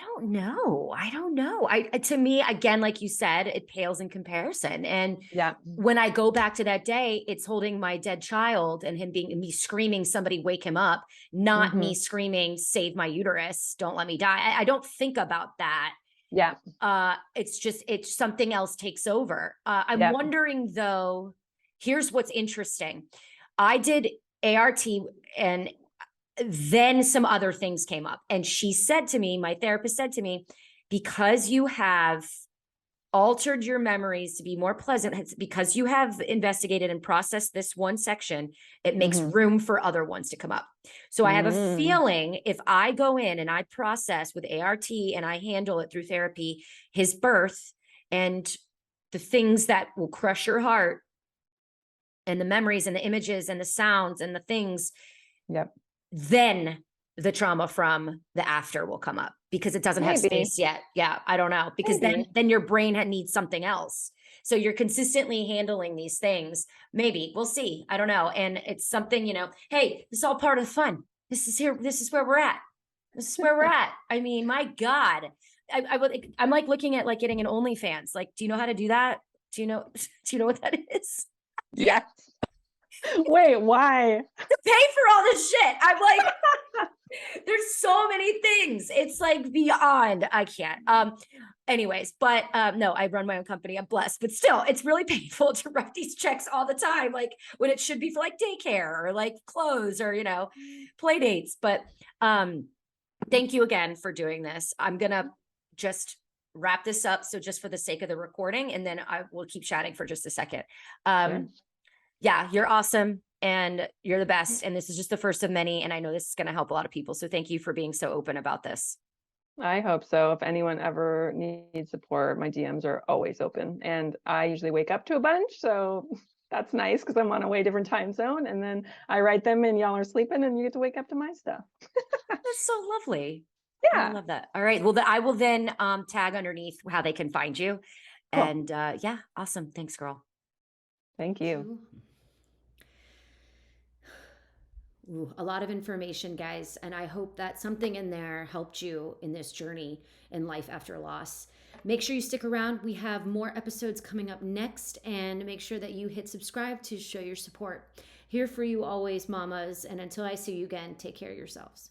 don't know. To me, again, like you said, it pales in comparison. And when I go back to that day, it's holding my dead child and me screaming, somebody wake him up, not me screaming, save my uterus, don't let me die. I don't think about that. Yeah. It's something else takes over. I'm wondering though, here's what's interesting. I did ART and then some other things came up. And she said to me, my therapist said to me, because you have altered your memories to be more pleasant, because you have investigated and processed this one section, it makes room for other ones to come up. So I have a feeling if I go in and I process with ART and I handle it through therapy, his birth and the things that will crush your heart and the memories and the images and the sounds and the things, Yep. then the trauma from the after will come up because it doesn't have Maybe. space yet. Yeah, I don't know. Because Maybe. then your brain needs something else. So you're consistently handling these things. Maybe we'll see. I don't know. And it's something, hey, this is all part of the fun. This is where we're at. This is where we're at. I mean, my God. I'm like looking at like getting an OnlyFans. Like, do you know how to do that? Do you know what that is? Yes. Wait, why? To pay for all this shit. I'm like, there's so many things. It's like beyond. I can't. Anyways, but no, I run my own company. I'm blessed, but still, it's really painful to write these checks all the time, like when it should be for like daycare or like clothes or play dates. But thank you again for doing this. I'm gonna just wrap this up. So just for the sake of the recording, and then I will keep chatting for just a second. Sure. Yeah, you're awesome and you're the best. And this is just the first of many. And I know this is going to help a lot of people. So thank you for being so open about this. I hope so. If anyone ever needs support, my DMs are always open. And I usually wake up to a bunch. So that's nice because I'm on a way different time zone. And then I write them and y'all are sleeping and you get to wake up to my stuff. That's so lovely. Yeah. I love that. All right. Well, I will then tag underneath how they can find you. Cool. And yeah, awesome. Thanks, girl. Thank you. Ooh, a lot of information, guys. And I hope that something in there helped you in this journey in life after loss. Make sure you stick around. We have more episodes coming up next. And make sure that you hit subscribe to show your support. Here for you always, mamas. And until I see you again, take care of yourselves.